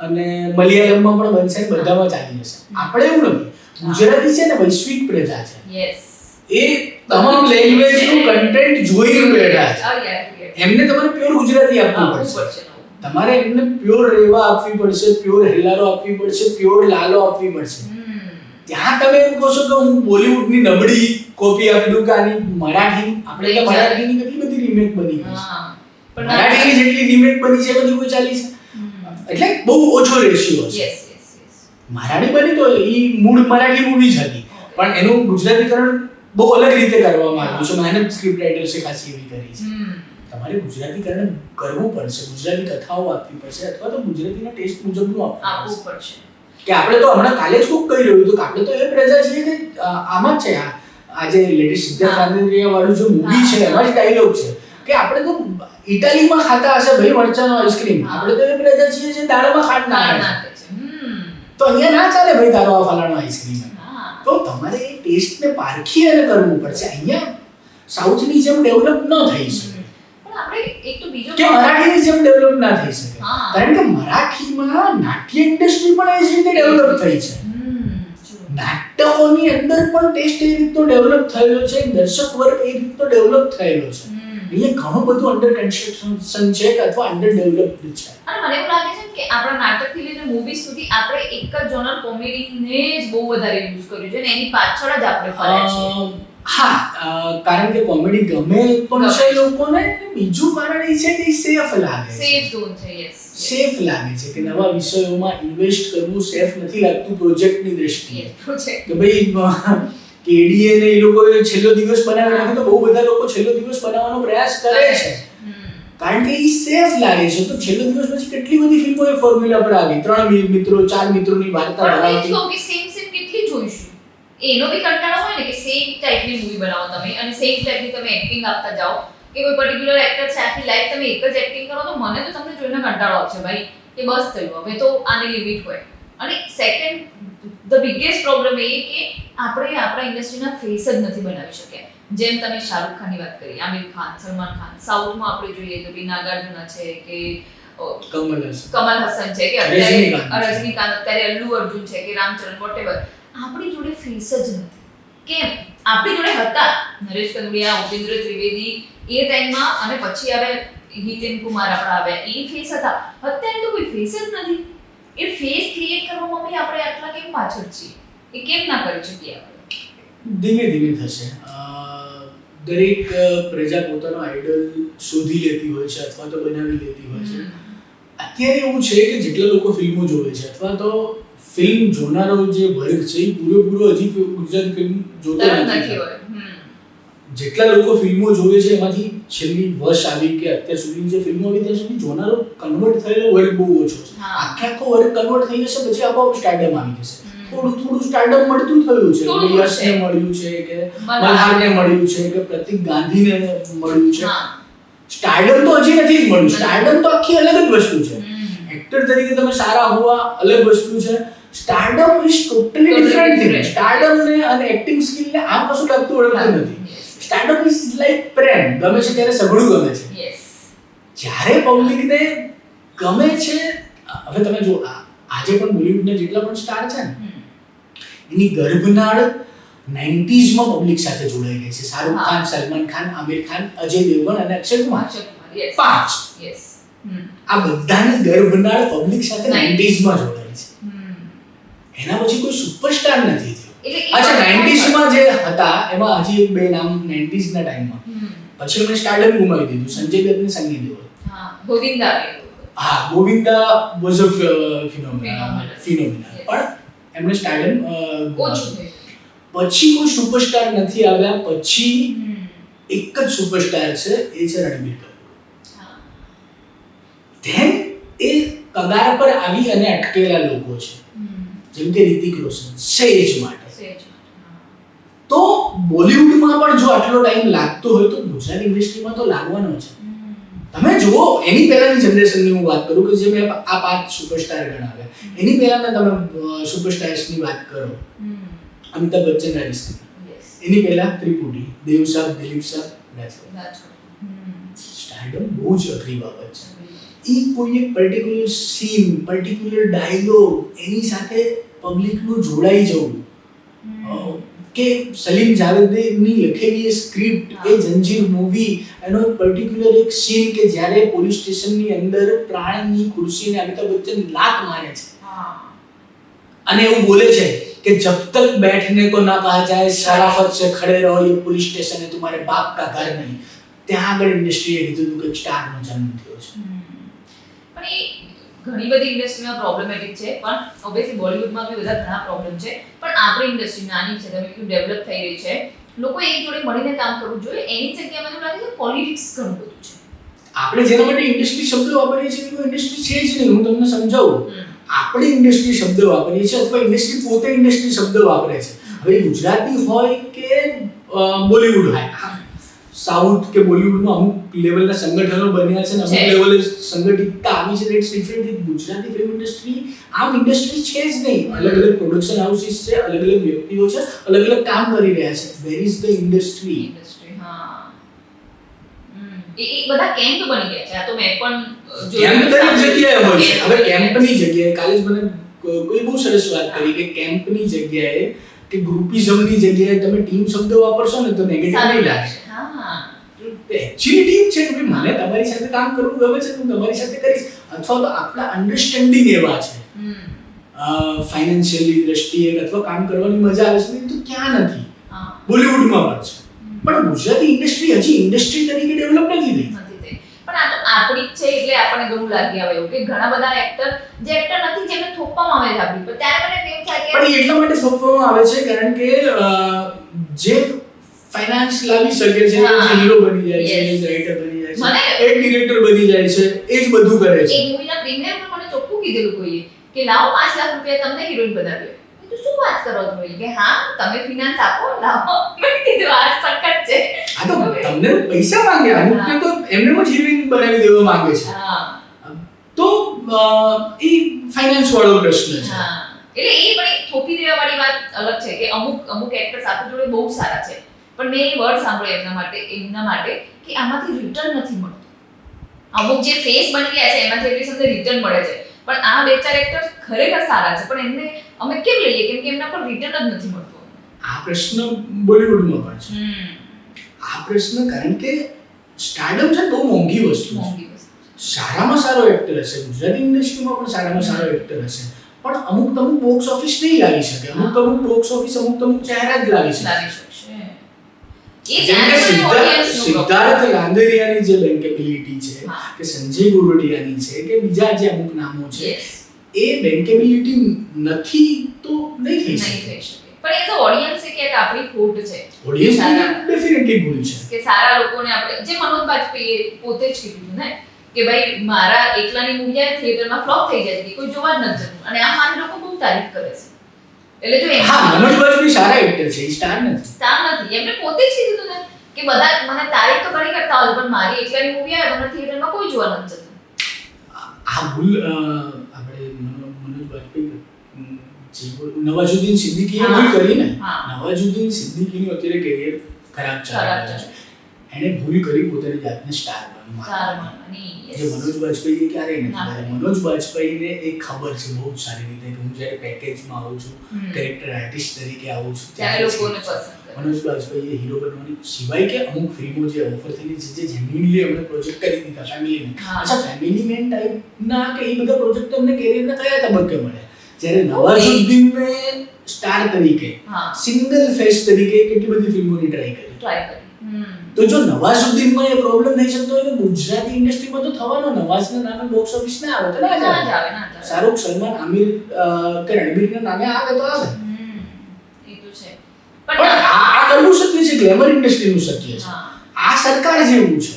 અને મલયાલમમાં પણ બનશે, બધામાં ચાલી જશે. આપણે એવું નથી. ગુજરાતી છે ને વૈશ્વિક પ્રજા છે. એ તમામ લેંગ્વેજનું કન્ટેન્ટ જોઈને બેઠા છે. એમને તમારે પ્યોર ગુજરાતી આપવું પડશે. તમારે એમને પ્યોર રેવા આપવી પડશે, પ્યોર હેલ્લારો આપવી પડશે, પ્યોર લાલો આપવી પડશે. ત્યાં તમે એમ કહો છો કે હું બોલિવૂડની નબળી કોપી આપી દઉં કે આની મરાઠી, આપણે તો મરાઠીની કેટલી બધી રીમેક બની ગઈ છે. મરાઠીની જેટલી રીમેક બની છે બધી કોઈ ચાલી છે એટલે બહુ ઓછો રેશિયો છે. મરાઠી બની તો એ મૂળ મરાઠી મૂવી જ હતી પણ એનું ગુજરાતીકરણ બહુ અલગ રીતે કરવામાં આવ્યું છે. મહેનત સ્ક્રિપ્ટ રાઇટર્સે ખાસી એવી કરી છે. તમારે ગુજરાતીકરણ કરવું પડશે, ગુજરાતી કથાઓ આપવી પડશે અથવા તો ગુજરાતીના ટેસ્ટ મુજબનું આપવું પડશે. કે આપણે તો હમણાં કાલે જ કોક કહી રહ્યું હતું કે આપણે તો એ પ્રજા છીએ કે આમાં જ છે. આજે લેટેસ્ટ સિદ્ધાર્થ રાંદેરિયા વાળું જે મૂવી છે એમાં જ ડાયલોગ છે કે આપણે તો ઇટાલીમાં ખાતા હશે ભાઈ મરચાનો આઈસ્ક્રીમ, આપણે તો એ પ્રજા છીએ જે દાળમાં ખાટ નાખે છે. તો અહીંયા ના ચાલે ભાઈ તારો આ ફલાણો આઈસ્ક્રીમ. તો તમારે એ ટેસ્ટને પારખી અને કરવું પડશે. અહીંયા સાઉથની જેમ ડેવલપ ન થઈ શકે કે મરાઠીની જેમ ડેવલપ ના થઈ શકે. કારણ કે મરાઠીમાં નાટ્ય ઇન્ડસ્ટ્રી પણ એ જ રીતે ડેવલપ થઈ છે. નાટકોની અંદર પણ ટેસ્ટ એ રીતનો ડેવલપ થયેલો છે, દર્શક વર્ગ એ રીતનો ડેવલપ થયેલો છે. અહીંયા ઘણું બધું અંડર કન્સ્ટ્રક્શન છે અથવા અંડર ડેવલપ્ડ છે. અને મને એવું લાગે છે કે આપણા નાટકથી લઈને મૂવી સુધી આપણે એક જ જોનર કોમેડીને જ બહુ વધારે યુઝ કર્યું છે અને એની પાછળ જ આપણે ફર્યા છીએ. હા, કારણ કે કોમેડી ગમે પણ છે લોકોને. બીજું કારણ એ છે કે સેફ લાગે છે. સેફ ઝોન છે. યસ, સેફ લાગે છે કે નવા વિષયોમાં ઇન્વેસ્ટ કરવું સેફ નથી લાગતું પ્રોજેક્ટની દ્રષ્ટિએ. કે ભાઈ કેડીએ ને એ લોકોએ છેલ્લો દિવસ બનાવ્યો નથી તો બહુ બધા લોકો છેલ્લો દિવસ બનાવવાનો પ્રયાસ કરે છે કારણ કે એ સેફ લાગે છે. તો છેલ્લો દિવસ પછી કેટલી બધી ફિલ્મો એ ફોર્મ્યુલા પર આવી, 3 મિત્રો 4 મિત્રોની વાર્તા ધરાવતી. સેમ કેટલી જોઈશું. એનો બી કંટાળો હોય ને કે સેમ ટાઈપની મૂવી બનાવો તમે અને સેમ ટાઈપની તમે એક્ટિંગ આપતા જાઓ કે કોઈ પર્ટિક્યુલર એક્ટર છે આખી લાઈફ તમે એક જ એક્ટિંગ કરો તો મને તો તમને જોઈને કંટાળો આવશે ભાઈ કે બસ થયું હવે તો આની લિમિટ હોય. અને સેકન્ડ ધ બિગેસ્ટ પ્રોબ્લેમ એ કે આપણે આપણા ઇન્ડસ્ટ્રીના ફેસ જ નથી બનાવી શક્યા. જેમ તમે શાહરુખ ખાનની વાત કરી, આમિર ખાન, સલમાન ખાન. સાઉથમાં આપણે જોઈએ તો નાગાર્જુના છે કે કમલ હસન છે કે રજનીકાંત, અત્યારે અલ્લુ અર્જુન છે કે રામચરણ, વોટેવર. આપણી જોડે ફેસ જ નથી. કેમ? આપણી જોડે હતા નરેશ કનોડિયા, ઉપેન્દ્ર ત્રિવેદી એ ટાઈમમાં અને પછી આવે હિતેન કુમાર આપણા આવ્યા એ ફેસ હતા. અત્યારે તો કોઈ ફેસ જ નથી. એ ફેસ ક્રિએટ કરવામાં બી આપણે આટલા કેમ પાછળ છીએ? એ કેમ ના કરી શકીએ આપણે? ધીમે ધીમે થશે. દરેક પ્રજા પોતાનો આઈડલ શોધી લેતી હોય છે અથવા તો બનાવી લેતી હોય છે. અત્યારે એવું છે કે જેટલા લોકો ફિલ્મો જોવે છે અથવા તો ફિલ્મ જોનારો જે વર્ગ છે એ પૂરેપૂરો હજી ગુજરાતી ફિલ્મ જોતો નથી. જેટલા લોકો ફિલ્મો જોવે છે એમાંથી છેલ્લી વર્ષ આવી કે અત્યાર સુધીની જે ફિલ્મો આવી ત્યાં સુધી જોનારો કન્વર્ટ થયેલો વર્ગ બહુ ઓછો છે. આખો વર્ગ કન્વર્ટ થઈ જશે પછી આપોઆપ સ્ટારડમ આવી જશે. થોડું સ્ટારડમ મળતું થયું છે. યશને મળ્યું છે કે મલ્હારને મળ્યું છે કે પ્રતિક ગાંધીને મળ્યું છે. સ્ટારડમ તો હજી નથી જ મળ્યું. સ્ટારડમ તો આખી અલગ જ વસ્તુ છે. એક્ટર તરીકે તમે સારા હોવા અલગ વસ્તુ છે. Stardom is totally different thing. Stardom ને અને એક્ટિંગ સ્કિલ ને આમ કશું લાગતું ઓળખતું નથી. સ્ટાર્ટઅપ ઇઝ લાઈક પ્રેમ. ગમે છે ત્યારે સઘળું ગમે છે. યસ. જ્યારે પબ્લિકને ગમે છે, હવે તમે જો આજે પણ બોલિવૂડના જેટલા પણ સ્ટાર છે ને, એની ગર્ભનાળ 90s માં પબ્લિક સાથે જોડાઈ ગઈ છે. શાહરુખ ખાન, સલમાન ખાન, આમિર ખાન, અજય દેવગણ અને અક્ષય કુમાર. પાંચ. યસ. આ બધાની ગર્ભનાળ પબ્લિક સાથે 90s માં જોડાઈ છે. એના પછી કોઈ સુપરસ્ટાર નથી થયો. અચ્છા, 90s માં જે હતા એમાં હજી એક બે નામ 90s ના ટાઈમમાં, પછી એમણે સ્ટારડમ ગુમાવી દીધું. સંજય દત્ત ને Sunny Deol. Govinda. Govinda was a phenomena. પણ એમણે સ્ટારડમ ઓછું થયું. પછી કોઈ સુપરસ્ટાર નથી આવ્યા. પછી એક જ સુપરસ્ટાર છે, એ છે રણબીર કપૂર. ધેન એ કગાર પર આવી અને અટકેલા લોકો છે, જેમ કે રિતિક રોશન, સેજ માટે. તો બોલિવૂડમાં પણ જો આટલો ટાઈમ લાગતો હોય તો ગુજરાતી ઇન્ડસ્ટ્રીમાં તો લાગવાનો છે. તમે જુઓ, એની પહેલાની જનરેશનની હું વાત કરું કે જે મેં આ 5 સુપરસ્ટાર ગણાવ્યા, એની પહેલાના તમે સુપરસ્ટાર્સની વાત કરો, અમિતાભ બચ્ચન, રાજેશ ખન્ના. એની પહેલા ત્રિપુટી, દેવ સાહેબ, દિલીપ સાહેબ, રાજકોટ. સ્ટારડમ બહુ જ અઘરી બાબત છે. એ કોઈ એક પર્ટિક્યુલર સીન, પર્ટિક્યુલર ડાયલોગ, એની સાથે પબ્લિકનું જોડાઈ જવું, કે સલીમ જાવેદની લખેલી સ્ક્રિપ્ટ, એ જંજીર મૂવી, એનો પર્ટિક્યુલર એક સીન કે જ્યારે પોલીસ સ્ટેશનની અંદર પ્રાણની ખુરશીને અમિતાભ બચ્ચન લાત મારે છે અને એવું બોલે છે કે જબ તક बैठने को ना कहा जाए शराफत से खड़े रहो, ये पुलिस स्टेशन है, तुम्हारे बाप का घर नहीं. ત્યાં આગળ ઇન્ડસ્ટ્રીએ કીધું કે સ્ટારનો જન્મ થયો છે. પણ એ ઘણી બધી ઇન્ડસ્ટ્રીમાં પ્રોબ્લેમેટિક છે, પણ ઓબ્વિયસલી બોલિવૂડમાં બી બધા ઘણા પ્રોબ્લેમ છે. પણ આપણી ઇન્ડસ્ટ્રી નાની છે, તમે કીધું ડેવલપ થઈ રહી છે, લોકો એક જોડે મળીને કામ કરવું જોઈએ. એની જગ્યાએ મને લાગે છે પોલિટિક્સ ઘણું બધું છે. આપણે જેના માટે ઇન્ડસ્ટ્રી શબ્દ વાપરીએ છીએ કોઈ ઇન્ડસ્ટ્રી છે જ નહીં. હું તમને સમજાવું, આપણે ઇન્ડસ્ટ્રી શબ્દ વાપરીએ છીએ અથવા ઇન્ડસ્ટ્રી પોતે ઇન્ડસ્ટ્રી શબ્દ વાપરે છે. હવે ગુજરાતી હોય કે બોલિવૂડ હોય, સાઉથ કે બોલિવૂડમાં અમુક લેવલના સંગઠનો બન્યા છે ને અમુક લેવલે સંગઠિતતા આવી છે. It's different. Gujarati film industry આમ ઇન્ડસ્ટ્રી છે જ નહીં. અલગ અલગ પ્રોડક્શન હાઉસીસ છે, અલગ અલગ વ્યક્તિઓ છે, અલગ અલગ કામ કરી રહ્યા છે. Where is the industry? એ બધા કેમ્પ બની ગયા છે. આ તો મેં પણ કેમ્પ દરેક જગ્યાએ હોય છે. હવે કેમ્પની જગ્યાએ કાલે જ મને કોઈ બહુ સરસ વાત કરી કે કેમ્પની જગ્યાએ કે ગ્રુપિઝમની જગ્યાએ તમે ટીમ શબ્દ વાપરશો ને તો નેગેટિવ નહીં લાગશે. એકચ્યુઅલી ટીમ છે કે મને તમારી સાથે કામ કરવું ગમે છે, હું તમારી સાથે કરીશ. અથવા તો આપણા અન્ડરસ્ટેન્ડિંગ એવા છે, ફાઇનાન્શિયલી દ્રષ્ટિએ અથવા કામ કરવાની મજા આવે છે, તો ક્યાં નથી? બોલિવૂડમાં પણ છે. પણ ગુજરાતી ઇન્ડસ્ટ્રી હજી ઇન્ડસ્ટ્રી તરીકે ડેવલપ નથી થઈ. પણ આ તો આપણી જ છે એટલે આપણને ઘણું લાગી આવે એવું કે ઘણા બધા એક્ટર જે એક્ટર નથી જેમને થોપવામાં આવે છે આપણી પર, ત્યારે મને કેમ થાય કે પણ એટલા માટે થોપવામાં આવે છે કારણ કે જે ફાઇનાન્સ લાવી શકે છે, જે હીરો બની જાય છે, જે રાઇટર બની જાય છે, એક ડિરેક્ટર બની જાય છે, એ જ બધું કરે છે. એક મૂવીના પ્રીમિયર પર મને ચોખ્ખું કીધેલું કોઈએ કે લાવો 5 લાખ રૂપિયા તમને હિરોઈન બનાવ્યો. તો શું વાત કરો છો કે હા તમે ફાઇનાન્સ આપો, લાવો. મેં કીધું આ સખત છે. આ તો તમને પૈસા માંગે, અમુકને તો એમને જ હિરોઈન બનાવી દેવા માંગે છે. તો એ ફાઇનાન્સ વાળો પ્રશ્ન છે. એટલે એ પણ થોપી દેવા વાળી વાત અલગ છે કે અમુક એક્ટર્સ આપણી જોડે બહુ સારા છે, પણ મેં એ વર્ડ સાંભળ્યો એમના માટે કે આમાંથી રિટર્ન નથી મળતું. અમુક જે ફેસ બની ગયા છે એમાંથી એટલી સુધી રિટર્ન મળે છે, પણ આ બે ચાર એક્ટર્સ ખરેખર સારા છે, પણ એમને અમે કેમ લઈએ? કેમ કે એમના પર રિટર્ન જ નથી મળતું. આ પ્રશ્ન બોલિવૂડમાં પણ છે. આ પ્રશ્ન કારણ કે સ્ટારડમ છે બહુ મોંઘી વસ્તુ છે. સારામાં સારો એક્ટર હશે, ગુજરાતી ઇન્ડસ્ટ્રીમાં પણ સારામાં સારો એક્ટર હશે, પણ અમુક બોક્સ ઓફિસ નહીં લાવી શકે. અમુક બોક્સ ઓફિસ અમુક ચહેરા જ લાવી શકે. સિદ્ધાર્થ લાંદેરિયાની જે બેન્કેબિલિટી છે કે સંજય ગોરડિયાની છે કે બીજા જે અમુક નામો છે, એ બેન્કેબિલિટી નથી તો નહીં થઈ શકે. પણ એ તો ઓડિયન્સે કે આપણી ખોટ છે. ઓડિયન્સ ડેફિનેટલી ભૂલ છે કે સારા લોકોને આપણે જે મનોજ બાજપેયીએ પોતે જ કીધું ને કે ભાઈ મારા એકલાની મૂવી આ થિયેટરમાં ફ્લોપ થઈ જાય છે, કોઈ જોવા જ નથી જતું, અને આ મારી લોકો બહુ તારીફ કરે છે. એટલે જો મનોજ બાજપેયી સારા એક્ટર છે, સ્ટાર નથી. એમને પોતે જ કીધું ને કે બધા મને તારીફ તો ઘણી કરતા હોય પણ મારી એકલાની મૂવી આવે તો થિયેટરમાં કોઈ જોવા નથી જતું. આ ભૂલ આપણે મનોજ બાજપેયી નવાઝુદ્દીન સિદ્દીકીએ ભૂલ કરી ને. નવાઝુદ્દીન સિદ્દીકીનું અત્યારે કેરિયર ખરાબ ચાલી રહ્યો છે, એને ભૂલ કરી પોતાની જાતને સ્ટાર બનવાની. જે મનોજ બાજપેયી ક્યારેય નથી કરી. મનોજ બાજપેયીને એક ખબર છે બહુ જ સારી રીતે કે હું જ્યારે પેકેજમાં આવું છું, કેરેક્ટર આર્ટિસ્ટ તરીકે આવું છું, ત્યારે લોકોને પસંદ. મનોજ બાજપેયીએ હીરો બનવાની સિવાય કે અમુક ફિલ્મો જે ઓફર થયેલી છે, જે જેન્યુઇનલી અમને પ્રોજેક્ટ કરી દીધા ફેમિલીને. અચ્છા, ફેમિલી મેન ટાઈપના કે એ બધા પ્રોજેક્ટ અમને કેરિયરના કયા તબક્કે મળ્યા? જ્યારે નવાઝુદ્દીનને સ્ટાર તરીકે, સિંગલ ફેસ તરીકે કેટલી બધી ફિલ્મોની ટ્રાય કરી. તો જો નવાઝુદ્દીનમાં એ પ્રોબ્લેમ થઈ શકતો હોય તો ગુજરાતી ઇન્ડસ્ટ્રીમાં તો થવાનો. નવાઝના નામે બોક્સ ઓફિસ ના આવે તો ના આવે. શાહરૂખ, સલમાન, આમિર કે રણબીરના નામે આવે તો આવે. એ તો છે. પણ આ કરવું શક્ય છે, ગ્લેમર ઇન્ડસ્ટ્રીનું શક્ય છે. આ સરકાર જેવું છે,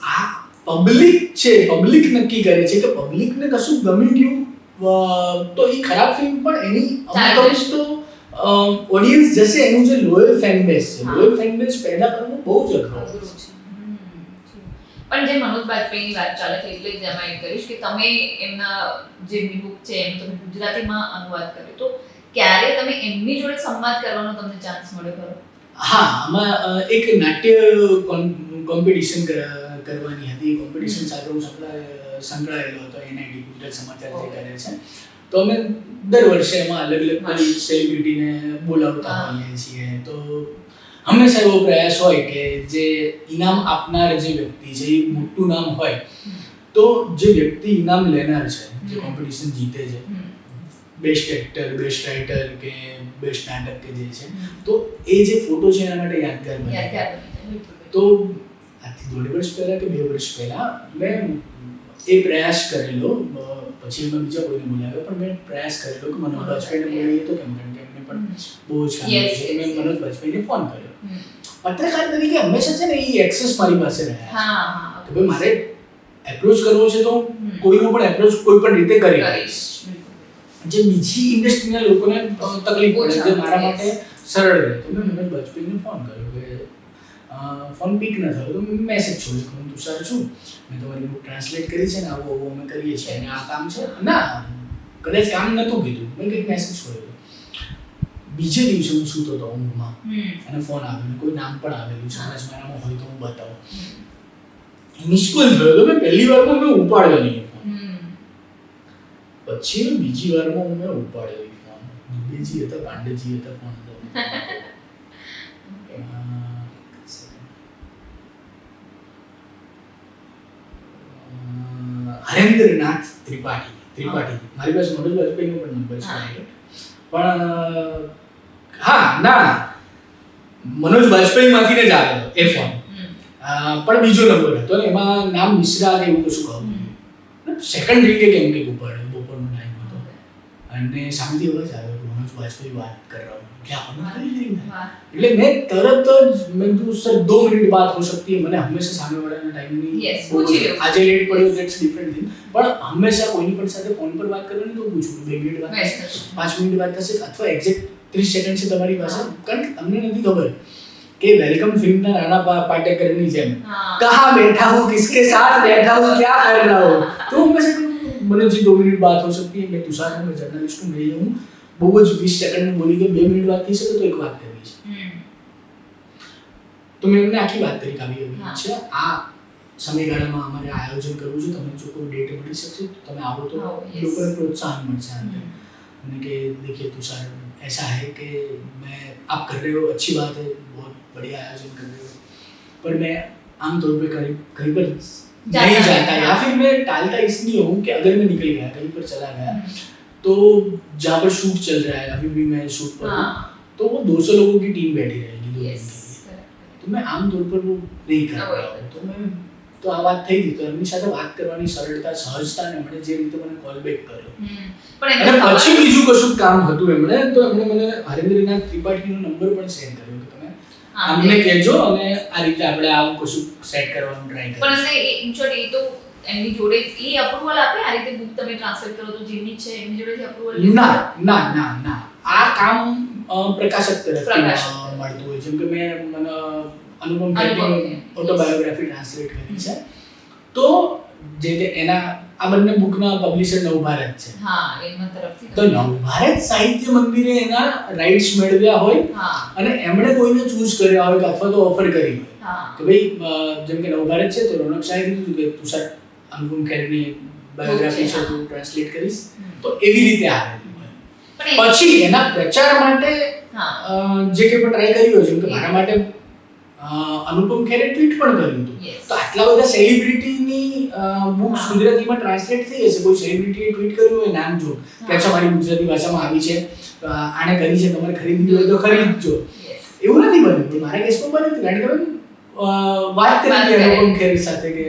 આ પબ્લિક છે, પબ્લિક નક્કી કરે છે કે પબ્લિકને કશું ગમી ગયું તો એ ખરાબ ફિલ્મ પણ એની અમુક તો ઓડિયન્સ જશે. એનું જે લોયલ ફેન બેઝ છે, લોયલ ફેન બેઝ પેદા કરવું બહુ જ અઘરું છે. પણ જે મનોજ બાજપેયીની વાત ચાલે છે એટલે જ એમાં એ કરીશ કે તમે એમના જે બુક છે એમ તમે ગુજરાતીમાં અનુવાદ કર્યો, તો ક્યારે તમે એમની જોડે સંવાદ કરવાનો તમને ચાન્સ મળ્યો ખરો? હા, આમાં એક નાટ્ય કોમ્પિટિશન કરવાની હતી. કોમ્પિટિશન સાથે હું સંકળાયેલો હતો. NID ગુજરાત સમાચાર જે કરે છે, તો અમે દર વર્ષે એમાં અલગ અલગ કોઈ સેલિબ્રિટીને બોલાવતા હોઈએ છીએ. તો હંમેશા એવો પ્રયાસ હોય કે જે ઇનામ આપનાર જે વ્યક્તિ છે એ મોટું નામ હોય, તો જે વ્યક્તિ ઇનામ લેનાર છે, જે કોમ્પિટિશન જીતે છે, બેસ્ટ એક્ટર, બેસ્ટ રાઇટર કે બેસ્ટ નાટક કે જે છે, તો એ જે ફોટો છે એના માટે યાદગાર બને. તો આજથી 1.5 વર્ષ પહેલા કે 2 વર્ષ પહેલા મેં એ પ્રયાસ કરેલો. પછી મેં બીજા કોઈને બોલાવ્યો, પણ મેં પ્રયાસ કરેલો કે મનોજ બાજપેયીને બોલાવીએ તો કેમ, કારણ કે એમને પણ બહુ જ કામ છે. મેં મનોજ બાજપેયીને ફોન કર્યો. પત્રકાર તરીકે હંમેશા છે ને એ એક્સેસ મારી પાસે રહ્યા કે ભાઈ મારે એપ્રોચ કરવો છે તો કોઈનો પણ એપ્રોચ કોઈ પણ રીતે કરીશ. જે બીજી ઇન્ડસ્ટ્રીના લોકોને તકલીફ પડે, જે મારા માટે સરળ રહે. તો મેં મનોજ બાજપેયીને ફોન કર્યો કે ફોન પીક ન થયો તો મેસેજ છોડ્યો કે હું તુષાર છું, મેં તમારી બુક ટ્રાન્સલેટ કરી છે ને આવું અમે કરીએ છીએ અને આ કામ છે. ના, કદાચ કામ નહોતું કીધું, મેં કંઈક મેસેજ છોડ્યો. બીજે દિવસે હું સૂતો હતો ઊંઘમાં અને ફોન આવ્યો ને કોઈ નામ પણ આવેલું છે, કદાચ મારામાં હોય તો હું બતાવું. મુશ્કેલ થયો તો મેં પહેલી વારમાં મેં ઉપાડ્યો નહીં ફોન. પછી બીજી વારમાં મેં ઉપાડ્યો ફોન. દુબેજી હતા, પાંડેજી હતા, કોણ હતો? હરેન્દ્રનાથ ત્રિપાઠી. મારી પાસે મનોજ બાજપેયીનો પણ નંબર છે, પણ હા ના, મનોજ બાજપેયીમાંથી જ આવેલો એ ફોન. પણ બીજો નંબર હતો ને એમાં નામ મિશ્રા કે એવું કશું કહું. સેકન્ડ રીંગે કેમ કે ઉપાડ્યો, બપોરનો ટાઈમ હતો અને સામેથી અવાજ આવ્યો કે મનોજ બાજપેયી વાત કર રહા હું. એટલે મેં તરત જ મેં કીધું સર 2 મિનિટ બાત હો सकती है. મને હંમેશા સામેવાળાના ટાઈમની આજે લેટ પડ્યો ધેટ્સ ડિફરન્ટ થિંગ, પણ હંમેશા કોઈની પણ સાથે ફોન પર વાત કરવાની તો પૂછું 2 મિનિટ વાત થશે, 5 મિનિટ વાત થશે અથવા એક્ઝેક્ટ 30 સેકન્ડ છે તમારી પાસે. કારણ કે તમને નથી ખબર કે વેલકમ ફિલ્મના નાના પાટેકરની જેમ કહાં બેઠા હું, કિસકે સાથ બેઠા હું, ક્યા કર રહા હું. તો હંમેશા મનોજી 2 મિનિટ બાત હો सकती है. मैं तुषार हूँ, मैं जर्नलिस्ट हूँ, मैं ये हूँ. બહુ જ 20 સેકન્ડમાં બોલી ગયો. 2 મિનિટ વાત થઈ શકે તો એક વાત કરવી છે. તો મેં એમને આખી વાત કરી કાવી એવી છે. આ સમયગાળામાં અમારે આયોજન કરવું છે, તમને જો કોઈ ડેટ મળી શકશે તો તમે આવો તો લોકોને પ્રોત્સાહન મળશે અંદર. અને કે देखिए तुषार ऐसा है कि मैं आप कर रहे हो, अच्छी बात है, बहुत बढ़िया आयोजन कर रहे हो, पर मैं आमतौर पे कहीं पर नहीं जाता या फिर मैं टालता इसलिए हूँ कि अगर मैं निकल गया कहीं पर चला गया तो जहाँ पर शूट चल रहा है, अभी भी मैं शूट पर हूँ, तो वो 200 लोगों की टीम बैठी रहेगी 2 दिन के लिए. तो मैं आमतौर पर वो नहीं कर रहा हूँ. तो मैं તો આ વાત થઈ ગઈ. તો એમની સાથે વાત કરવાની સરળતા, સહજતા ને એમણે જે રીતે મને કોલ બેક કર્યો. અને પછી બીજું કશું કામ હતું એમણે, તો એમણે મને હરેન્દ્રનાથ ત્રિપાઠીનો નંબર પણ સેન્ડ કર્યો કે તમે અમને કહેજો અને આ રીતે આપણે આવું કશું સેટ કરવાનું ટ્રાય કરીએ. પણ ઇન શોર્ટ એ તો એમની જોડે એ અપ્રુવલ આપે આ રીતે બુક તમે ટ્રાન્સલેટ કરો તો જેમની છે એમની જોડેથી અપ્રુવલ? ના આ કામ પ્રકાશક તરફથી મળતું હોય. જેમ કે મેં અનુપમ ખેરની ઓટોબાયોગ્રાફી ટ્રાન્સલેટ કરી છે, તો જે તે એના આ બંને બુકના પબ્લિશર નવભારત છે. તો નવભારત સાહિત્ય મંદિરે એના રાઇટ્સ મેળવ્યા હોય અને એમણે કોઈને ચૂઝ કર્યા હોય અથવા તો ઓફર કરી હોય કે ભાઈ જેમ કે નવભારત છે તો રોનક શાહે કીધું કે તુષાર અનુપમ ખેરની બાયોગ્રાફી છે તું ટ્રાન્સલેટ કરીશ, તો એવી રીતે આવેલું હોય. પછી એના પ્રચાર માટે જે કે પણ ટ્રાય કર્યું છે કે મારા માટે અનુપમ ખેરે ટ્વીટ પણ કર્યું હતું. તો આટલા બધા સેલિબ્રિટીની બુક્સ ગુજરાતીમાં ટ્રાન્સલેટ થઈ હશે, કોઈ સેલિબ્રિટીએ ટ્વીટ કર્યું હોય નામ જો કે અચ્છા મારી ગુજરાતી ભાષામાં આવી છે, આને કરી છે, તમારે ખરીદવી હોય તો ખરીદજો. એવું નથી બન્યું, પણ મારા કેસમાં બન્યું હતું. કારણ કે વાત કરી અનુપમ ખેર સાથે કે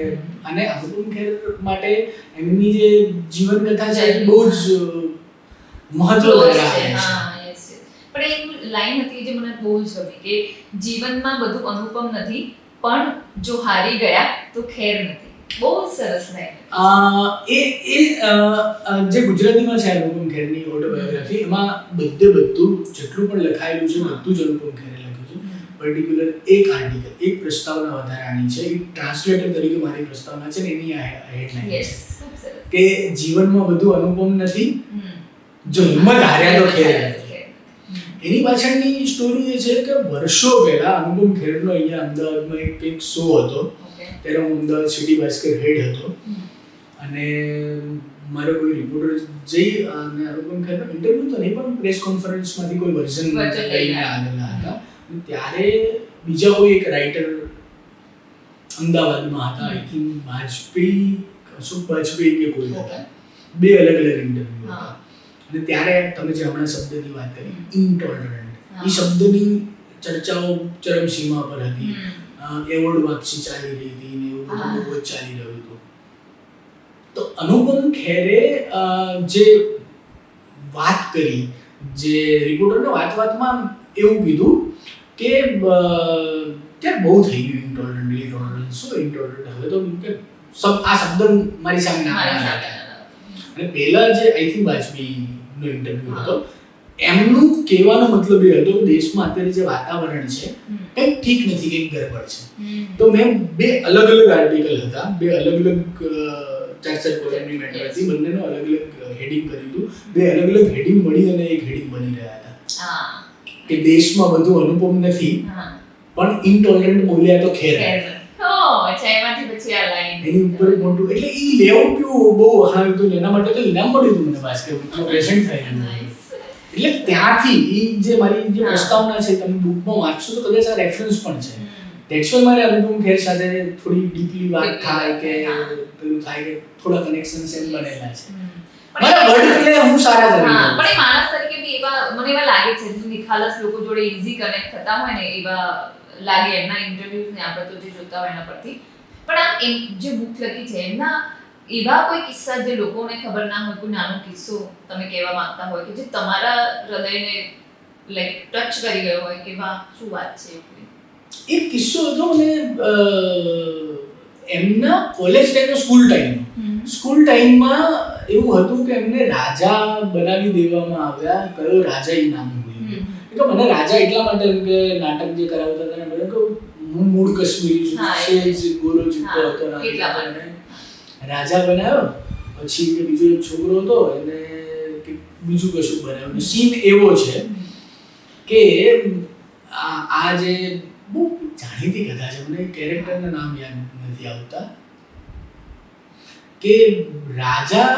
અને અનુપમ ખેર માટે એમની જે જીવન કથા છે એ બહુ જ મહત્વ ધરાવે છે. પણ એક લાઈન હતી જે મને બહુ જ ગમી કે જીવનમાં બધું અનુપમ નથી પણ જો હારી ગયા તો ખેર નથી. બહુ સરસ લાઈન. જે ગુજરાતીમાં છે અનુપમ ખેરની ઓટોબાયોગ્રાફી, એમાં બધું જેટલું પણ લખાયેલું છે બધું જ અનુપમ ખેરે લખ્યું છે. પર્ટિક્યુલર એક આર્ટિકલ, એક પ્રસ્તાવના વધારાની છે, એક ટ્રાન્સલેટર તરીકે મારી પ્રસ્તાવના છે ને એની હેડલાઇન છે કે જીવનમાં બધું અનુપમ નથી, જો હિંમત હાર્યા તો ખેર નથી. એની પાછળની સ્ટોરી એ છે કે વર્ષો પહેલા અનુપમ ખેરનો અહીંયા અમદાવાદમાં એક શો હતો. ત્યારે હું અમદાવાદ સિટી ભાસ્કર હેડ હતો અને મારો કોઈ રિપોર્ટર જઈ અને અનુપમ ખેરનો ઇન્ટરવ્યુ તો નહીં પણ પ્રેસ કોન્ફરન્સમાંથી કોઈ વર્ઝન લઈને આવેલા હતા. ત્યારે બીજા કોઈ એક રાઇટર અમદાવાદમાં હતા, આઈ થિંક વાજપેયી, અશોક વાજપેયી કે કોઈ હતા. બે અલગ અલગ ઇન્ટરવ્યુ હતા. અને ત્યારે તમે જે હમણાં શબ્દની વાત કરી ઇન્ટોલરન્ટ, એ શબ્દની ચર્ચાઓ ચરમસીમા પર હતી. એવોર્ડ વાપસી ચાલી રહી હતી ને એવું બધું બહુ જ ચાલી રહ્યું હતું. તો અનુપમ ખેરે જે વાત કરી, જે રિપોર્ટરને વાતમાં એવું કીધું કે ત્યાં બહુ થઈ ગયું ઇન્ટોલરન્ટ, શું ઇન્ટોલરન્ટ, હવે તો આ શબ્દ મારી સામે ના આવ્યા. અને પહેલા જે આઈ થિંક વાજપેયીનો ઇન્ટરવ્યુ હતો, એમનું કહેવાનો મતલબ એ હતો કે દેશમાં અત્યારે જે વાતાવરણ છે કંઈક ઠીક નથી, કંઈક ગડબડ છે. તો મેં બે અલગ અલગ આર્ટિકલ હતા, બે અલગ અલગ 4 કોલમની મેટર હતી, બંનેનો અલગ અલગ હેડિંગ કર્યું હતું. બે અલગ અલગ હેડિંગ મળી અને એક હેડિંગ બની રહ્યા હતા કે દેશમાં બધું અનુપમ નથી પણ ઇન્ટોલરન્ટ બોલ્યા તો ખેર. એની ઉપર મોટું એટલે ઈ લેઆઉટ બહુ વખાણ્યું હતું. એના માટે તો ઇનામ મળ્યું હતું મને બાસ્કેટમાં પ્રેઝન્ટ થયેલું. એટલે ત્યાંથી ઈ જે મારી જે પ્રસ્તાવના છે તમે બુકમાં વાંચશો તો કદાચ આ રેફરન્સ પણ છે. ધેટ્સ વાય મારે અનુપમ ખેર સાથે થોડી ડીપલી વાત થાય કે પેલું થાય કે થોડા કનેક્શન્સ એમ બનેલા છે. મારા વર્ડ એટલે હું સારા કરી પણ એ માણસ તરીકે બી એવા મને એવા લાગે છે જે નિખાલસ લોકો જોડે ઈઝી કનેક્ટ થતા હોય ને એવા લાગે એમના ઇન્ટરવ્યુઝ ને આપણે તો જે જોતા હોય એના પરથી. પણ આ જે બુક લખી છે એમના એવા કોઈ કિસ્સા જે લોકોને ખબર ના હોય, કોઈ નાનો કિસ્સો તમે કહેવા માંગતા હોય કે જે તમારા હૃદયને લાઈક ટચ કરી ગયો હોય કે વાહ શું વાત છે? એક કિસ્સો હતો મને એમના કોલેજ ટાઈમનો, સ્કૂલ ટાઈમમાં એવું હતું કે એમને રાજા બનાવી દેવામાં આવ્યા. કયો રાજા એ નામ ભૂલ્યું. એટલે મને રાજા એટલા માટે કે નાટક જે કરાવતા હતા મને કહું હું મૂળ કાશ્મીરી છું, સેજ ગોરો ચૂકો હતો, રાજા બનાવ્યો. પછી કે બીજો એક છોકરો હતો એને બીજું કશું બનાવ્યું. સીન એવો છે કે આ જે બહુ જાણીતી કથા છે, મને કેરેક્ટરના નામ યાદ નથી આવતા, કે રાજા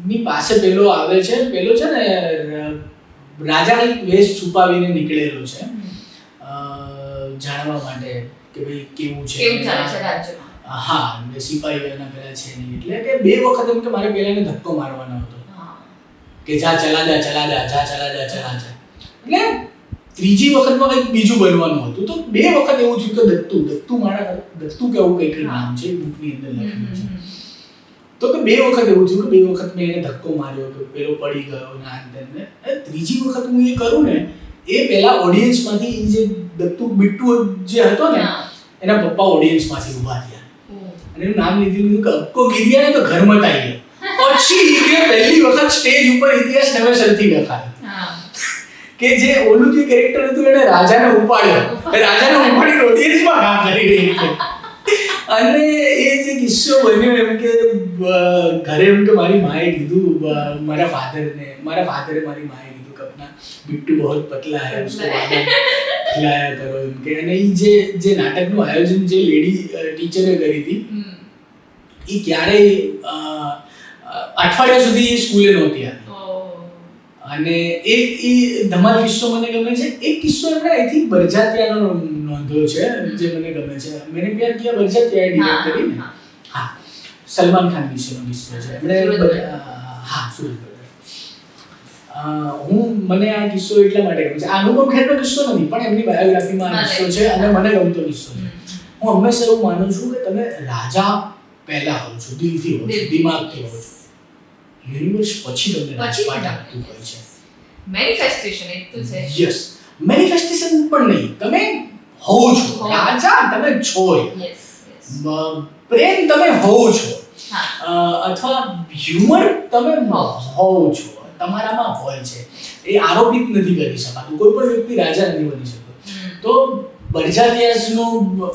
ની પાસે પેલો આવે છે, પેલો છે ને રાજા એક વેશ છુપાવીને નીકળેલો છે જાણવા માટે કે ભાઈ કેવું છે રાજ્યમાં. હા, સિપાહીઓ એના પેલા છે નહીં. એટલે કે 2 વખત એમ કે મારે પેલાને ધક્કો મારવાનો હતો કે જા ચલા જા ચલા જા, જા ચલા જા ચલા જા. એટલે ત્રીજી વખતમાં કંઈક બીજું બનવાનું હતું. તો 2 વખત એવું થયું કે દત્તુ મારા દત્તુ કેવું કંઈક નામ છે બુકની અંદર લખેલું છે. તો કે 2 વખત એવું થયું કે 2 વખત મેં એને ધક્કો માર્યો તો પેલો પડી ગયો ને આંતરને. ત્રીજી વખત હું એ કરું ને એ પહેલા ઓડિયન્સમાંથી જે દત્તુ બિટ્ટુ જે હતો ને એના પપ્પા ઓડિયન્સમાંથી ઊભા થયા અને એનું નામ લીધું કે અબકો ગિરિયા ને તો ઘર મત આવીએ. પછી કે પહેલી વખત સ્ટેજ ઉપર ઇતિહાસ નવેસરથી લખાયો કે જે ઓલું જે કેરેક્ટર હતું એને રાજાને ઉપાડ્યો, રાજાને ઉપાડી ઓડિયન્સમાં કામ કરી રહી છે. અને એ જે કિસ્સો બન્યો એમ કે ઘરે એમ કે મારી માએ કીધું, મારા ફાધરે મારી માએ કીધું કે अपना बिट्टू बहुत पतला है, उसको बादाम खिलाया करो એમ કે. અને એ જે નાટકનું આયોજન જે લેડી ટીચરે કરી હતી એ ક્યારેય અઠવાડિયા સુધી સ્કૂલે નહોતી આવી. અને એ ધમાલ કિસ્સો મને ગમે છે. એક કિસ્સો એમણે આઈ થિંક બરજાતિયાનો નોંધ્યો છે જે મને ગમે છે. મેને પ્યાર કિયા બરજાતિયાએ ડિરેક્ટ કરીને. હા, સલમાન ખાન વિશેનો કિસ્સો છે. એમણે હા સુરત. મને આ કિસ્સો એટલા માટે ગમે છે. અનુપમ ખેરનો કિસ્સો નથી પણ એમની બાયોગ્રાફીમાં આ કિસ્સો છે અને મને ગમતો કિસ્સો છે. હું હંમેશા એવું માનું છું કે તમે રાજા પહેલા હો છો, દિલથી હો છો, દિમાગથી હો છો. યુનિવર્સ પછી તમને રાજપાટ આપતું હોય છે. મેનિફેસ્ટેશન એ તો છે. યસ, મેનિફેસ્ટેશન પણ નહીં, તમે હો છો રાજા, તમે છો. યસ, પ્રેમ તમે હો છો, અથવા હ્યુમર તમે હો છો, તમારામાં હોય છે. એ આરોપિત નથી કરી શકાતું. કોઈ પણ વ્યક્તિ રાજા નથી બની શકતો. તો બરજાતિયાસનો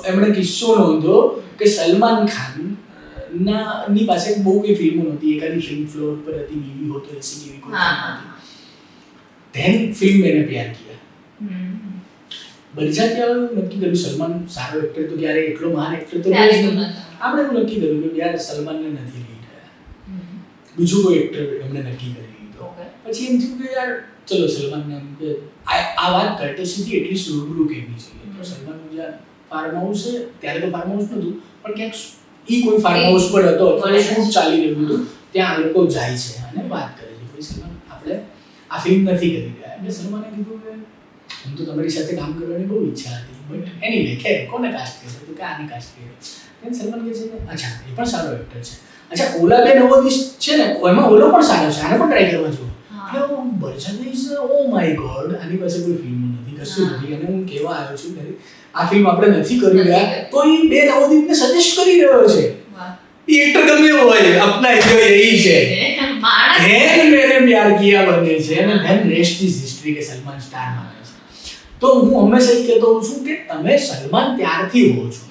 એમણે કિસ્સો નોંધ્યો કે સલમાન ખાન ની પાસે બહુ કઈ ફિલ્મો નહોતી. એકાદી ફિલ્મ ફ્લોર પર હતી, બીવી હો તો એસી જેવી કોઈ ફિલ્મ હતી. ધેન ફિલ્મ મેને પ્યાર કિયા. બરજાતિયાએ નક્કી કર્યું સલમાન સારો એક્ટર તો ક્યારે એટલો મહાન એક્ટર તો આપણે એવું નક્કી કર્યું કે યાર સલમાનને નથી લઈ રહ્યા, બીજું કોઈ એક્ટર એમને નક્કી કરી લીધો. પછી એમ થયું કે યાર ચલો સલમાનને એમ કે આ વાત કર્ટેસીથી એટલી રૂબરૂ કહેવી જોઈએ. તો સલમાનનું જ્યાં ફાર્મ હાઉસ છે, ત્યારે તો ફાર્મ હાઉસ નહોતું પણ ક્યાંક કોઈ ફાર્મ હાઉસ પર હતો અથવા શૂટ ચાલી રહ્યું હતું, ત્યાં આ લોકો જાય છે અને વાત કરે છે. પછી સલમાન આપણે આ ફિલ્મ નથી કરી રહ્યા. એટલે સલમાને કીધું કે હું તો તમારી સાથે કામ કરવાની બહુ ઈચ્છા હતી, બટ એનીવે ખેર કોને કાસ્ટ કર્યો તો કે આને કાસ્ટ કર્યો. then સલમાન કહે છે કે અચ્છા એ પણ સારો એક્ટર છે. અચ્છા ઓલા બે નવો દિશ છે ને એમાં ઓલો પણ સારો છે, આને પણ ટ્રાય કરવા જો. એટલે હું બરજાતિયાસ ઓ માય ગોડ, આની પાસે કોઈ ફિલ્મ નથી, કશું નથી. અને હું કહેવા આવ્યો છું કે આ ફિલ્મ આપણે નથી કરી રહ્યા તો એ બે નવોદિતને સજેસ્ટ કરી રહ્યો છે. એ એક્ટર ગમે હોય, આપના હીરો યહી છે. ધેન મેને પ્યાર કિયા બને છે અને ધેન રેસ્ટ ઇઝ હિસ્ટ્રી કે સલમાન સ્ટાર બને છે. તો હું હંમેશા એ કહેતો હોઉં છું કે તમે સલમાન ત્યારથી હો છો.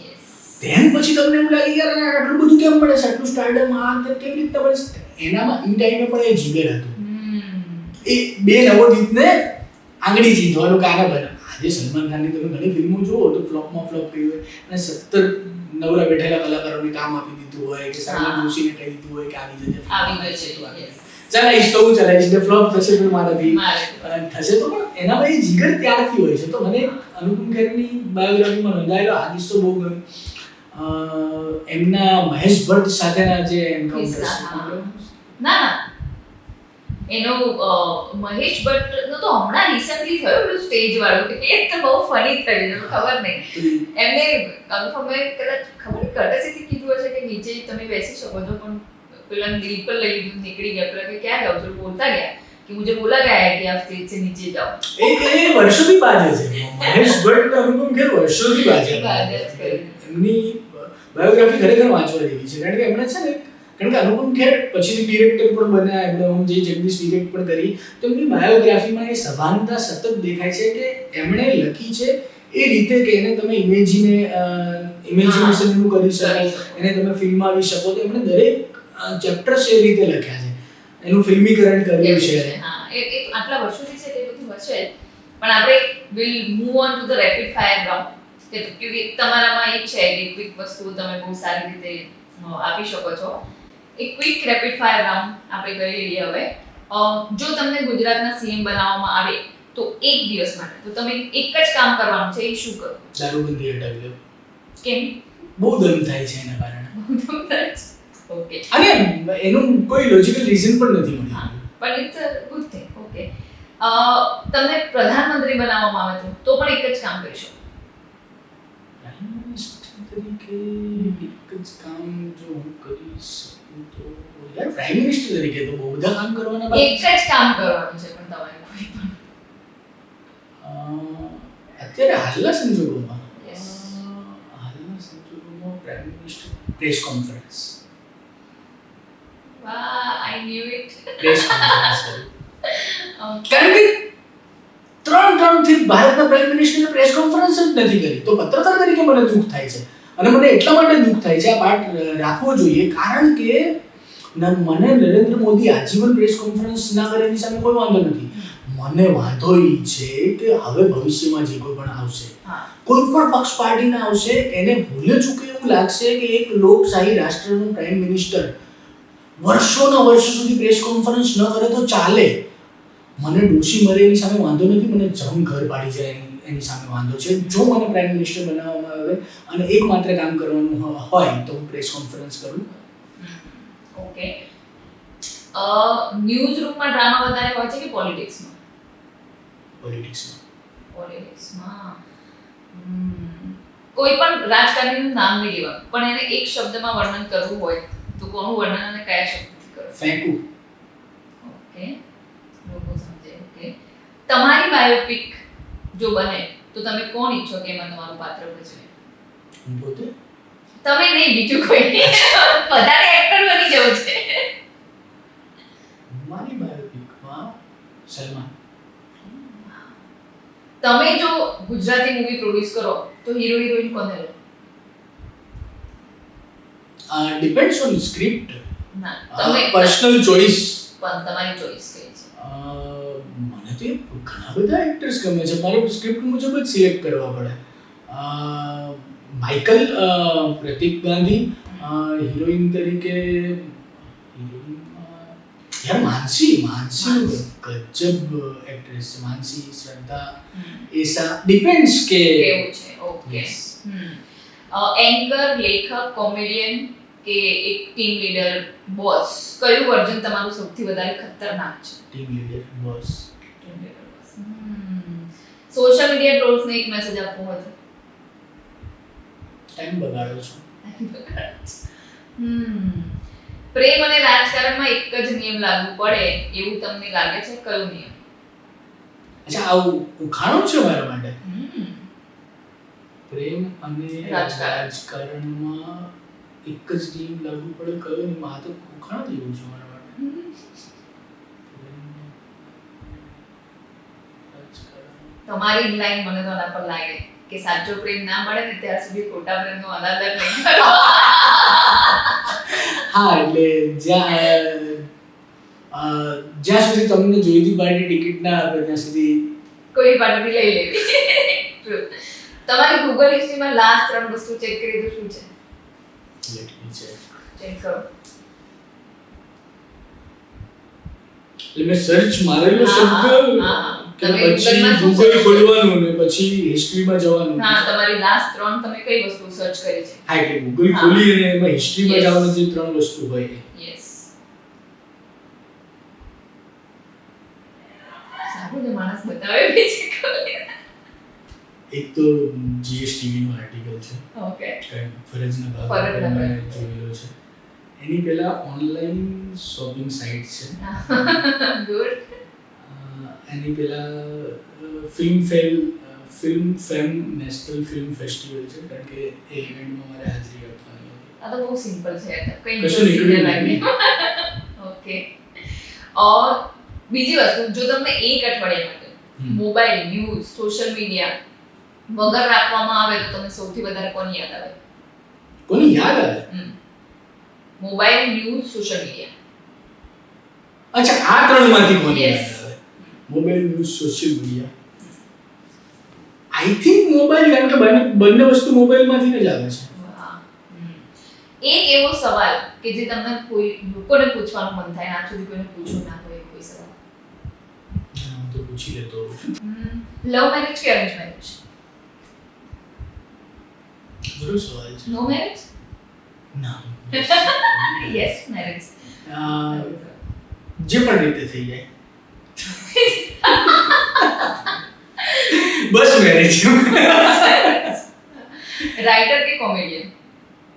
ધેન પછી તમને એવું લાગે યાર આટલું બધું કેમ પડે છે, આટલું સ્ટારડમ આ કેવી રીતે પડે છે. એનામાં એ ટાઈમે પણ એ જીગર હતું. એ બે નવોદિતને આંગળી ચીંધવાનું કારણ બને. આજે સલમાન ખાનની તમે ઘણી ફિલ્મો જુઓ તો ફ્લોપમાં ફ્લોપ ગઈ હોય અને 70 નવરા બેઠેલા કલાકારોને કામ આપી દીધું હોય કે સલમાન જોશીને કહી દીધું હોય કે આવી જશે, ચલાવીશ તો હું ચલાવીશ, ને ફ્લોપ થશે તો મારાથી થશે. તો પણ એનામાં એ જીગર ત્યારથી હોય છે. તો મને અનુપમ ખેરની બાયોગ્રાફીમાં નોંધાયેલો આ કિસ્સો બહુ ગમ્યો. એમના મહેશ ભટ્ટ સાથેના જે એન્કાઉન્ટર ના એનો મહેશ ભટ્ટનો તો હમણાં રિસન્ટલી થયો પેલું સ્ટેજ વાળું, એ તો બહુ ફની થયું, ખબર નહીં એમને અનુપમે કદાચ ખબર કર્ટસીથી કીધું હશે કે નીચે તમે બેસી શકો છો, પણ પેલા દિલ પર લઈ લીધું, નીકળી ગયા. પેલા કે ક્યાં જાઓ છો, બોલતા ગયા कि मुझे बोला गया है कि आप स्टेज से नीचे जाओ. એ વર્ષોથી બાજે છે મહેશ ભટ્ટ અને અનુપમ ખેર, વર્ષોથી બાજે છે. એમની બાયોગ્રાફી ખરેખર વાંચવા જેવી છે. કારણ કે એમણે છે ને, કારણ કે અનુપમ ખેર પછીથી ડિરેક્ટર પણ બન્યા, એમણે હું જે જગદીશ ડિરેક્ટ પણ કરી, તો એમની બાયોગ્રાફીમાં એ સભાનતા સતત દેખાય છે કે એમણે લખી છે એ રીતે કે એને તમે ઇમેજિનેશનનું કરી શકો, એને તમે ફિલ્માવી શકો. તો એમણે દરેક ચેપ્ટર્સ એ રીતે લખ્યા છે, એનું ફિલ્મીકરણ કર્યું છે. હા, એ આટલા વર્ષોથી છે એ બધું હશે. પણ આપણે will move on to the rapid fire round. કે તમારામાં એક છે કે ક્વિક વસ્તુ તમે બહુ સારી રીતે આપી શકો છો. એક ક્વિક રેપિડ ફાયર રાઉન્ડ આપણે કરી લઈએ હવે. જો તમને ગુજરાતના સીએમ બનાવવામાં આવે તો એક દિવસ માટે તો તમે એક જ કામ કરવાનું છે, એ શું કરો? દારૂબંધી હટાવી દો. કેમ? બહુ દમ થાય છે એના કારણે. ઓકે. અને એનું કોઈ લોજિકલ રીઝન પણ નથી મળ્યું. પણ it's a good thing. Okay. તમને પ્રધાનમંત્રી બનાવવામાં આવે તો પણ એક જ કામ કરીશું. પ્રાઇમ મિનિસ્ટર તરીકે એક જ કામ જો હું કરી શકું તો યાર પ્રાઇમ મિનિસ્ટર તરીકે તો બહુ બધા કામ કરવાના બાકી. એક જ કામ કરવાનું છે પણ તમારે કોઈ પણ અત્યારે હાલના સંજોગોમાં prime minister press conference. I knew it. Press conference કરી. કારણ કે ત્રણ થી ભારતના પ્રાઇમ મિનિસ્ટરે પ્રેસ કોન્ફરન્સ જ નથી કરી. તો પત્રકાર તરીકે મને દુઃખ થાય છે. અને મને એટલા માટે દુઃખ થાય છે, આ પાઠ રાખવો જોઈએ, કારણ કે મને નરેન્દ્ર મોદી આજીવન પ્રેસ કોન્ફરન્સ ના કરે એની સામે કોઈ વાંધો નથી. મને વાંધો એ છે કે હવે ભવિષ્યમાં જે કોઈ પણ આવશે, કોઈ પણ પક્ષ પાર્ટીના આવશે, એને ભૂલે ચૂકે એવું લાગશે કે એક લોકશાહી રાષ્ટ્રનું પ્રાઇમ મિનિસ્ટર વર્ષોના વર્ષો સુધી પ્રેસ કોન્ફરન્સ ન કરે તો ચાલે. મને ડોશી મરે એની સામે વાંધો નથી, મને જમ ઘર પાડી જાય એની સામે વાંધો છે. જો મને પ્રાઇમ મિનિસ્ટર બનાવવામાં આવે અને એકમાત્ર કામ કરવાનું હોય તો હું પ્રેસ કોન્ફરન્સ કરું. ઓકે, ન્યૂઝ રૂમમાં ડ્રામા વધારે હોય છે કે પોલિટિક્સમાં? પોલિટિક્સમાં. કોઈ પણ રાજકારણીનું નામ નહીં લેવાનું, પણ એને એક શબ્દમાં વર્ણન કરવું હોય તો કોનું વર્ણન અને કયા શબ્દથી કરો? ફેંકું. ઓકે, લોકો સમજે. ઓકે, તમારી બાયોપિક જો બને તો તમે કોણ ઈચ્છો કે એમાં તમારું પાત્ર ભજવે? હું પોતે. તમે નહીં, બીજું કોઈ નહીં. વધારે એક્ટર બની જવું છે. મારી બાયોપિકમાં સલમાન. તમે જો ગુજરાતી મૂવી પ્રોડ્યુસ કરો તો હીરો હિરોઈન કોને લો? Depends on script. ના, તમે પર્સનલ ચોઇસ. પણ તમારી ચોઇસ કઈ છે? મને તો ઘણા બધા એક્ટર્સ ગમે છે, મારે સ્ક્રિપ્ટ મુજબ જ સિલેક્ટ કરવા પડે. માઇકલ, પ્રતીક ગાંધી, હિરોઈન તરીકે યાર માનસી ગજબ એક્ટ્રેસ છે. માનસી, શ્રદ્ધા, એસા, ડિપેન્ડ્સ કે કેવું છે. ઓકે. એન્કર, લેખક, કોમેડિયન કે એક ટીમ લીડર, બોસ, કયું વર્ઝન તમારું સૌથી વધારે ખતરનાક છે? Team leader, boss. Social media ટ્રોલ્સને એક મેસેજ આપવો હોય તો? ટાઈમ બગાડો છો. પ્રેમ અને રાજકારણમાં એક જ નિયમ લાગુ પડે એવું તમને લાગે છે? કયો નિયમ? અચ્છા, આવું ઉખાણો છે મારા માટે. પ્રેમ અને રાજકારણમાં એક જ નિયમ લાગુ પડે, કયો નિયમ? આ તો ઉખાણો જેવું છે મારા માટે. તમારી લાઈન મને તો આના પર લાગે કે સાચો પ્રેમ ના મળે ને ત્યાં સુધી ખોટા પ્રેમનો અનાદર નહીં કરો. હા, એટલે જ્યાં સુધી તમને જોઈતી પાર્ટી ટિકિટ ના આપે ત્યાં સુધી કોઈ પાર્ટી લઈ લેવી. તમારી ગૂગલ હિસ્ટ્રીમાં લાસ્ટ 3 વસ્તુ ચેક કરી તો શું છે? લેટ મી ચેક કરો. એટલે મેં સર્ચ મારેલો શબ્દ કે પછી ગૂગલ ખોલવાનું ને પછી હિસ્ટ્રીમાં જવાનું. હા, તમારી લાસ્ટ 3 તમે કઈ વસ્તુ સર્ચ કરી છે? હા, એટલે ગૂગલ ખોલી અને એમાં હિસ્ટ્રીમાં જવાનું જે 3 વસ્તુ હોય. યસ. સારું છે, માણસ બતાવે બીજી કોઈ. એક તો જીએસટીવી નો આર્ટિકલ છે. ઓકે. ફરજના ભાગમાં મેં જોયેલો છે. એની પહેલા ઓનલાઈન શોપિંગ સાઇટ છે. ગુડ. એની પહેલા film fame national film festival છે, કારણ કે એ ઇવેન્ટમાં મારે હાજરી આપવાની હતી. આ તો બહુ સિમ્પલ છે, કઈ કશું નીકળ્યું નહીં. ઓકે. ઓર બીજી વસ્તુ, જો તમને એક અઠવાડિયા માટે મોબાઈલ, ન્યૂઝ, સોશિયલ મીડિયા વગર રાખવામાં આવે તો તમને સૌથી વધારે કોની યાદ આવે? કોની યાદ આવે? Mobile, news, social media. અચ્છા, આ 3 માંથી કોની યાદ આવે? Mobile, news, social media. I think mobile, કારણ કે બંને વસ્તુ મોબાઈલમાંથી જ આવે છે. એક એવો સવાલ કે જે તમને કોઈ લોકોને પૂછવાનું મન થાય, આજ સુધી કોઈને પૂછ્યું ના હોય કોઈ સવાલ. હું તો પૂછી લેતો હોઉં છું. લવ મેરેજ કે અરેન્જ મેરેજ? બરો સવાલ છે. નો મેરેજ? ના. Yes marriage. જે પણ રીતે થઈ જાય. બસ મેરેજ. રાઇટર કે કોમેડિયન?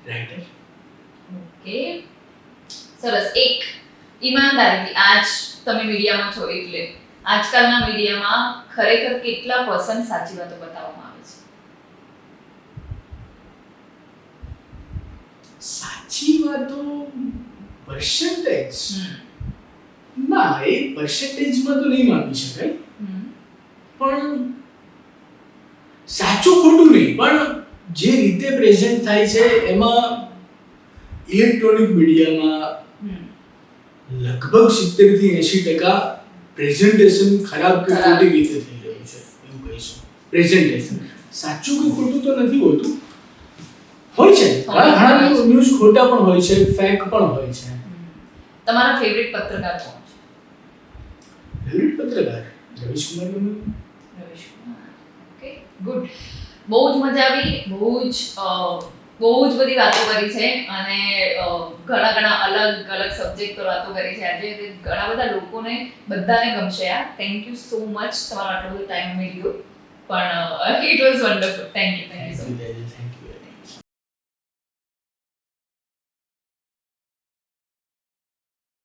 રાઇટર. ઓકે, સરસ. એક ઈમાનદારીથી, આજ તમે મીડિયામાં છો એટલે આજકાલના મીડિયામાં ખરેખર કેટલા % સાચી વાતો બતાવવામાં આવે છે? સાચી વાતો પર્સન્ટેજ ના, એ પર્સન્ટેજમાં તો નહીં માપી શકાય, પણ સાચું ખોટું નહીં, પણ જે રીતે પ્રેઝન્ટ થાય છે એમાં ઇલેક્ટ્રોનિક મીડિયામાં લગભગ 70 થી 80% પ્રેઝન્ટેશન ખરાબ કે ખોટી રીતે થઈ રહ્યું છે એવું કહીશું. પ્રેઝન્ટેશન સાચું કે ખોટું તો નથી હોતું, હોય છે ઘણા ન્યૂઝ ખોટા પણ હોય છે, ફેક પણ હોય છે. તમારા ફેવરિટ પત્રકાર કોણ છે? ફેવરિટ પત્રકાર રવીશ કુમાર ગમે. Ravish Kumar, okay, good. બહુ જ મજા આવી, બહુ જ બધી વાતો કરી છે અને ઘણા અલગ અલગ સબ્જેક્ટ પર વાતો કરી છે આજે. ઘણા બધા લોકોને બધાને ગમશે આ. થેન્ક યુ સો મચ તમારો આટલો બધો ટાઈમ મેળવ્યો, પણ it was wonderful. Thank you.